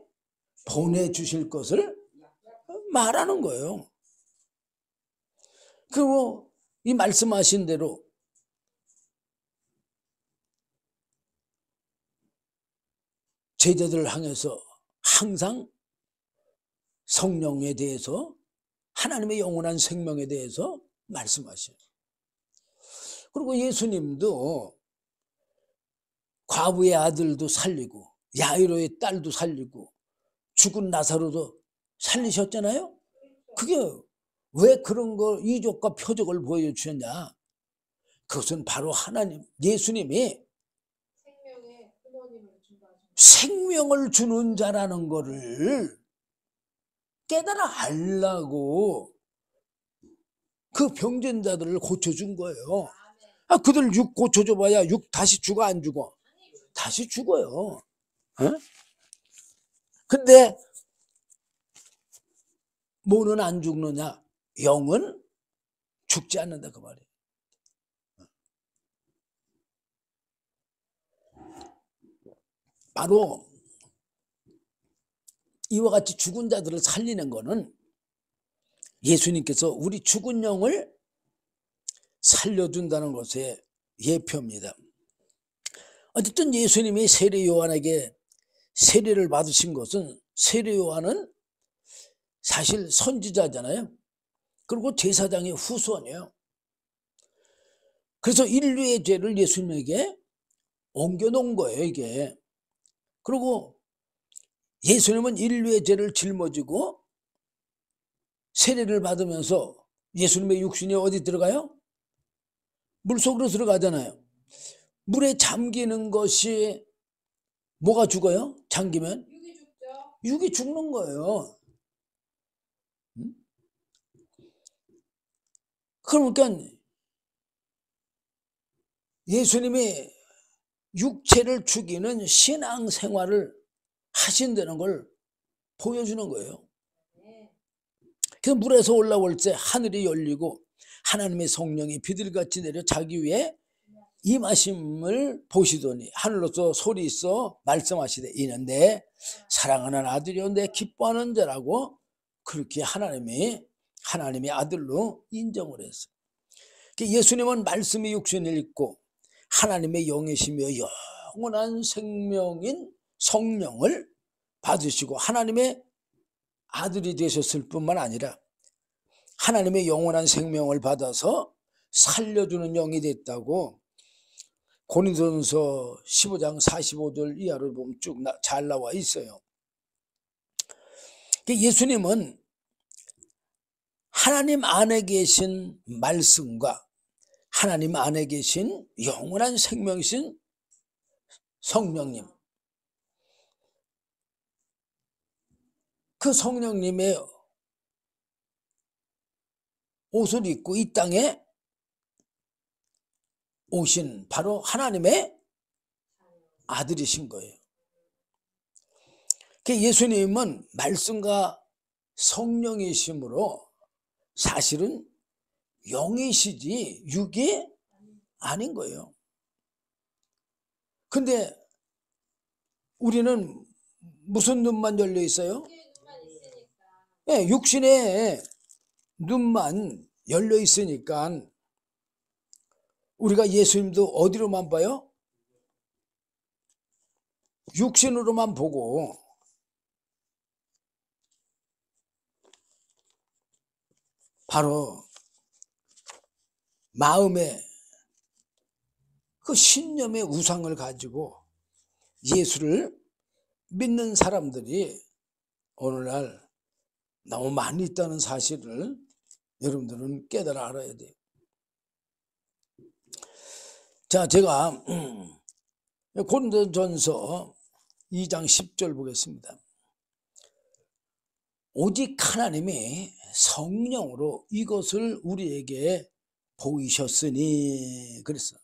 보내주실 것을 말하는 거예요. 그리고 이 말씀하신 대로 제자들을 향해서 항상 성령에 대해서 하나님의 영원한 생명에 대해서 말씀하셔요. 그리고 예수님도 과부의 아들도 살리고 야이로의 딸도 살리고 죽은 나사로도 살리셨잖아요. 그게 왜 그런 거 이적과 표적을 보여주셨냐? 그것은 바로 하나님 예수님이 생명의 근원임을 증거하신 생명을 주는 자라는 거를 깨달아 알라고 그 병든 자들을 고쳐준 거예요. 아, 그들 육 고쳐줘봐야 육 다시 죽어 안 죽어? 다시 죽어요. 어? 근데 뭐는 안 죽느냐? 영은 죽지 않는다 그 말이에요. 바로 이와 같이 죽은 자들을 살리는 거는 예수님께서 우리 죽은 영을 살려준다는 것의 예표입니다. 어쨌든 예수님이 세례 요한에게 세례를 받으신 것은 세례 요한은 사실 선지자잖아요. 그리고 제사장의 후손이에요. 그래서 인류의 죄를 예수님에게 옮겨놓은 거예요 이게. 그리고 예수님은 인류의 죄를 짊어지고 세례를 받으면서 예수님의 육신이 어디 들어가요? 물속으로 들어가잖아요. 물에 잠기는 것이 뭐가 죽어요? 잠기면? 육이 죽죠. 육이 죽는 거예요. 그러니까 예수님이 육체를 죽이는 신앙생활을 하신다는 걸 보여주는 거예요. 네. 그래서 물에서 올라올 때 하늘이 열리고 하나님의 성령이 비둘기같이 내려 자기 위에 임하심을 보시더니 하늘로서 소리 있어 말씀하시되 이는 내 사랑하는 아들이요 내 기뻐하는 자라고 그렇게 하나님의 아들로 인정을 했어요. 예수님은 말씀이 육신을 입고 하나님의 영이시며 영원한 생명인 성령을 받으시고 하나님의 아들이 되셨을 뿐만 아니라 하나님의 영원한 생명을 받아서 살려주는 영이 됐다고 고린도전서 15장 45절 이하를 보면 쭉 잘 나와 있어요. 예수님은 하나님 안에 계신 말씀과 하나님 안에 계신 영원한 생명이신 성령님, 그 성령님의 옷을 입고 이 땅에 오신 바로 하나님의 아들이신 거예요. 예수님은 말씀과 성령이심으로 사실은 영이시지 육이 아닌 거예요. 근데 우리는 무슨 눈만 열려 있어요? 네, 육신의 눈만 열려 있으니까 우리가 예수님도 어디로만 봐요? 육신으로만 보고 바로 마음에 그 신념의 우상을 가지고 예수를 믿는 사람들이 오늘날 너무 많이 있다는 사실을 여러분들은 깨달아 알아야 돼요. 자, 제가 고린도전서 2장 10절 보겠습니다. 오직 하나님이 성령으로 이것을 우리에게 보이셨으니 그랬어.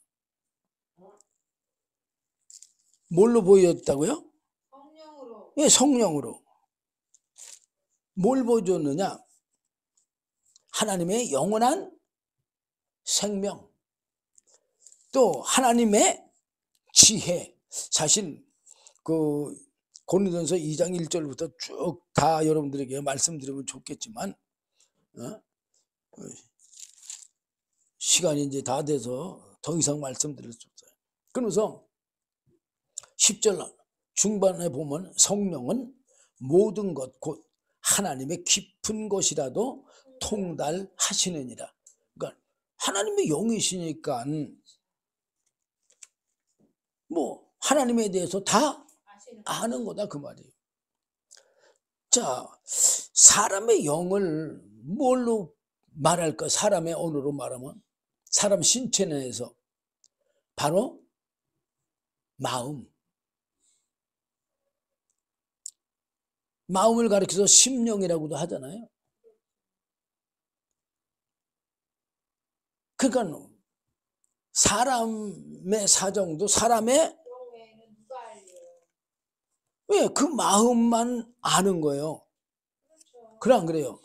뭘로 보였다고요? 성령으로. 예, 성령으로. 뭘 보여줬느냐? 하나님의 영원한 생명, 또 하나님의 지혜. 사실 그 고린도전서 2장 1절부터 쭉 다 여러분들에게 말씀드리면 좋겠지만 시간이 이제 다 돼서 더 이상 말씀드릴 수 없어요. 그러면서 10절 중반에 보면 성령은 모든 것 곧 하나님의 깊은 것이라도 통달하시느니라. 그러니까 하나님의 영이시니까 뭐 하나님에 대해서 다 아는 거다 그 말이에요. 자, 사람의 영을 뭘로 말할까? 사람의 언어로 말하면 사람 신체 내에서 바로 마음을 가리켜서 심령이라고도 하잖아요. 그러니까 사람의 사정도 사람의 왜 그 마음만 아는 거예요. 그래 안 그래요?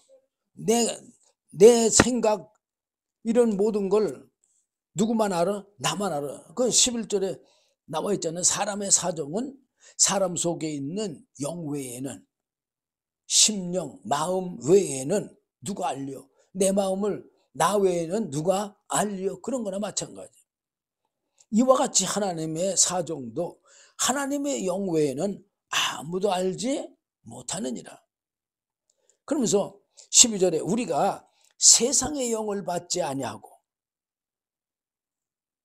내 생각 이런 모든 걸 누구만 알아? 나만 알아. 그 11절에 나와 있잖아요. 사람의 사정은 사람 속에 있는 영 외에는 심령, 마음 외에는 누가 알려? 내 마음을 나 외에는 누가 알려? 그런 거나 마찬가지. 이와 같이 하나님의 사정도 하나님의 영 외에는 아무도 알지 못하느니라. 그러면서 12절에 우리가 세상의 영을 받지 아니하고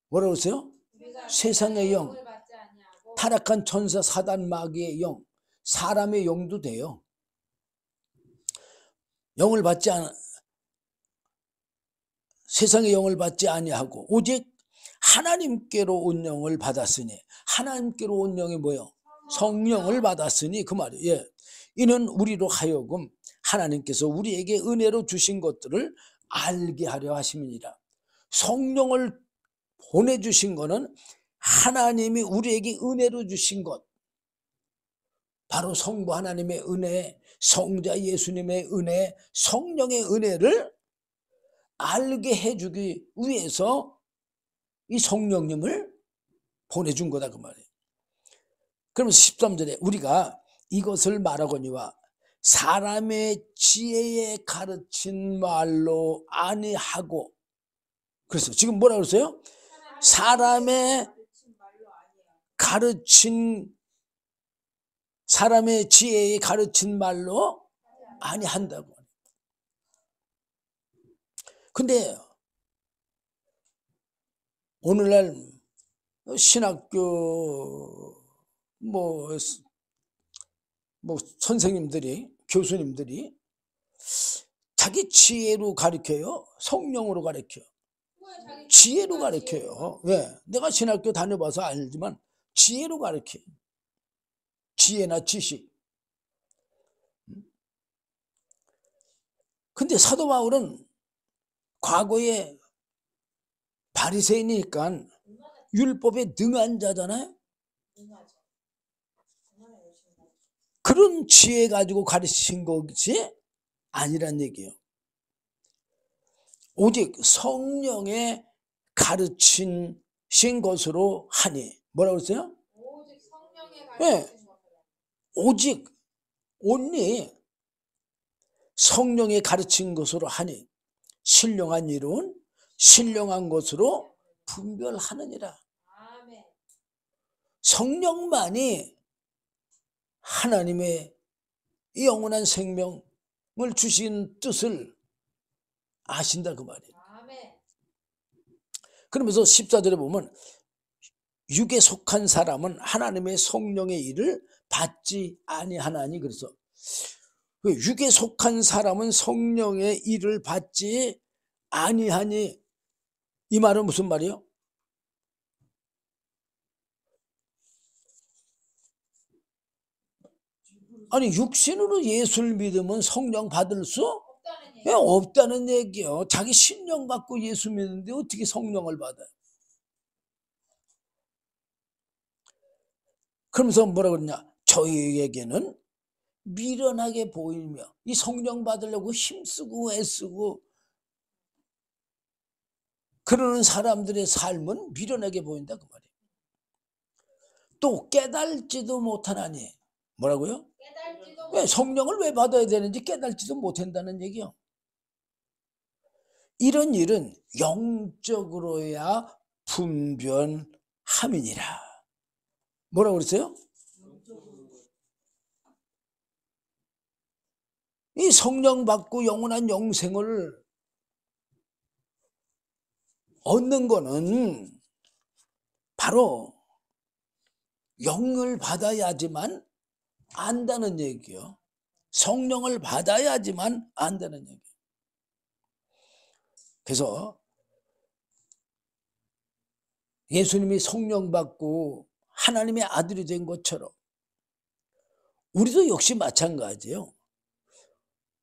뭐라고 했어요? 세상의 영, 타락한 천사 사단 마귀의 영, 사람의 영도 돼요. 세상의 영을 받지 아니하고 오직 하나님께로 온 영을 받았으니, 하나님께로 온 영이 뭐예요? 성령을 받았으니 그 말이에요. 예. 이는 우리로 하여금 하나님께서 우리에게 은혜로 주신 것들을 알게 하려 하심이니라. 성령을 보내주신 것은 하나님이 우리에게 은혜로 주신 것, 바로 성부 하나님의 은혜, 성자 예수님의 은혜, 성령의 은혜를 알게 해주기 위해서 이 성령님을 보내준 거다 그 말이에요. 그러면서 13절에 우리가 이것을 말하거니와 사람의 지혜에 가르친 말로 아니하고, 그래서 지금 뭐라 그랬어요? 사람의 지혜에 가르친 말로 아니한다고. 근데 오늘날 신학교 뭐 선생님들이, 교수님들이 자기 지혜로 가르쳐요? 성령으로 가르쳐요? 지혜로 가르쳐요. 왜? 내가 신학교 다녀봐서 알지만 지혜로 가르쳐요. 지혜나 지식. 근데 사도 바울은 과거에 바리새인이니까 율법에 능한 자잖아요. 그런 지혜 가지고 가르친 것이 아니란 얘기예요. 오직 성령의 가르친 것으로 하니. 뭐라고 했어요? 오직 성령의 네. 가르친 것으로. 오직 온리 성령의 가르친 것으로 하니 신령한 일은 신령한 것으로 분별하느니라. 아멘. 성령만이 하나님의 영원한 생명을 주신 뜻을 아신다 그 말이에요. 아멘. 그러면서 14절에 보면 육에 속한 사람은 하나님의 성령의 일을 받지 아니하나니, 그래서 육에 속한 사람은 성령의 일을 받지 아니하니, 이 말은 무슨 말이에요? 아니 육신으로 예수를 믿으면 성령 받을 수 없다는 얘기요. 자기 신령 갖고 예수 믿는데 어떻게 성령을 받아요? 그러면서 뭐라 그러냐? 저희에게는 미련하게 보이며, 이 성령 받으려고 힘쓰고 애쓰고 그러는 사람들의 삶은 미련하게 보인다 그 말이에요. 또 깨달지도 못하나니, 뭐라고요? 왜 성령을 왜 받아야 되는지 깨달지도 못한다는 얘기요. 이런 일은 영적으로야 분별함이니라. 뭐라고 그랬어요? 이 성령 받고 영원한 영생을 얻는 거는 바로 영을 받아야지만 안다는 얘기요. 성령을 받아야지만 안다는 얘기예요. 그래서 예수님이 성령 받고 하나님의 아들이 된 것처럼 우리도 역시 마찬가지예요.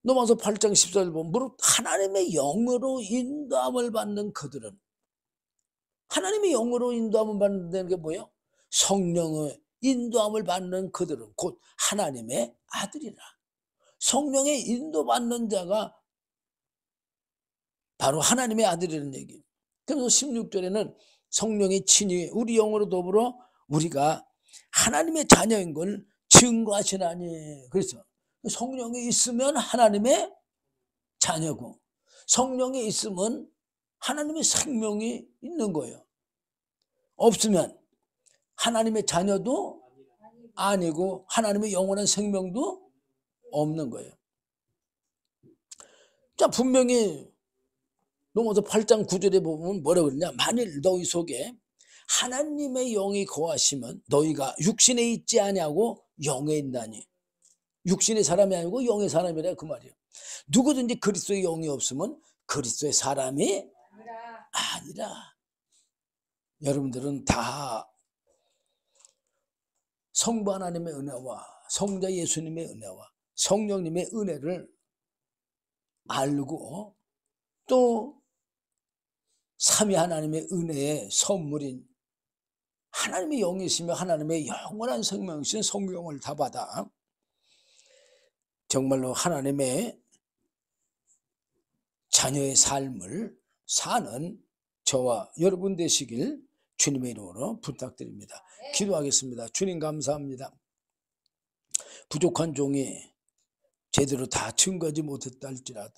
로마서 8장 14절 보면 무릇 하나님의 영으로 인도함을 받는 그들은, 하나님의 영으로 인도함을 받는 게 뭐예요? 성령의 인도함을 받는 그들은 곧 하나님의 아들이라. 성령의 인도받는 자가 바로 하나님의 아들이라는 얘기예요. 그래서 16절에는 성령이 친히 우리 영으로 더불어 우리가 하나님의 자녀인 걸 증거하시나니. 그래서 성령이 있으면 하나님의 자녀고, 성령이 있으면 하나님의 생명이 있는 거예요. 없으면 하나님의 자녀도 아니고 하나님의 영원한 생명도 없는 거예요. 자, 분명히 로마서 8장 9절에 보면 뭐라고 그러냐? 만일 너희 속에 하나님의 영이 거하시면 너희가 육신에 있지 아니하고 영에 있나니. 육신의 사람이 아니고 영의 사람이라 그 말이에요. 누구든지 그리스도의 영이 없으면 그리스도의 사람이 아니라. 여러분들은 다 성부 하나님의 은혜와 성자 예수님의 은혜와 성령님의 은혜를 알고 또 삼위 하나님의 은혜의 선물인 하나님의 영이시며 하나님의 영원한 생명이신 성령을 다 받아 정말로 하나님의 자녀의 삶을 사는 저와 여러분 되시길 주님의 이름으로 부탁드립니다. 기도하겠습니다. 주님 감사합니다. 부족한 종이 제대로 다 증거하지 못했다 할지라도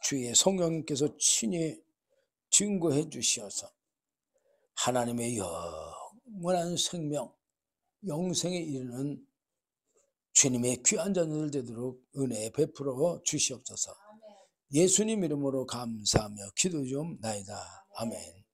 주의 성령님께서 친히 증거해 주시어서 하나님의 영원한 생명, 영생에 이르는 주님의 귀한 자녀들 되도록 은혜 베풀어 주시옵소서. 예수님 이름으로 감사하며 기도 좀 나이다. 아멘.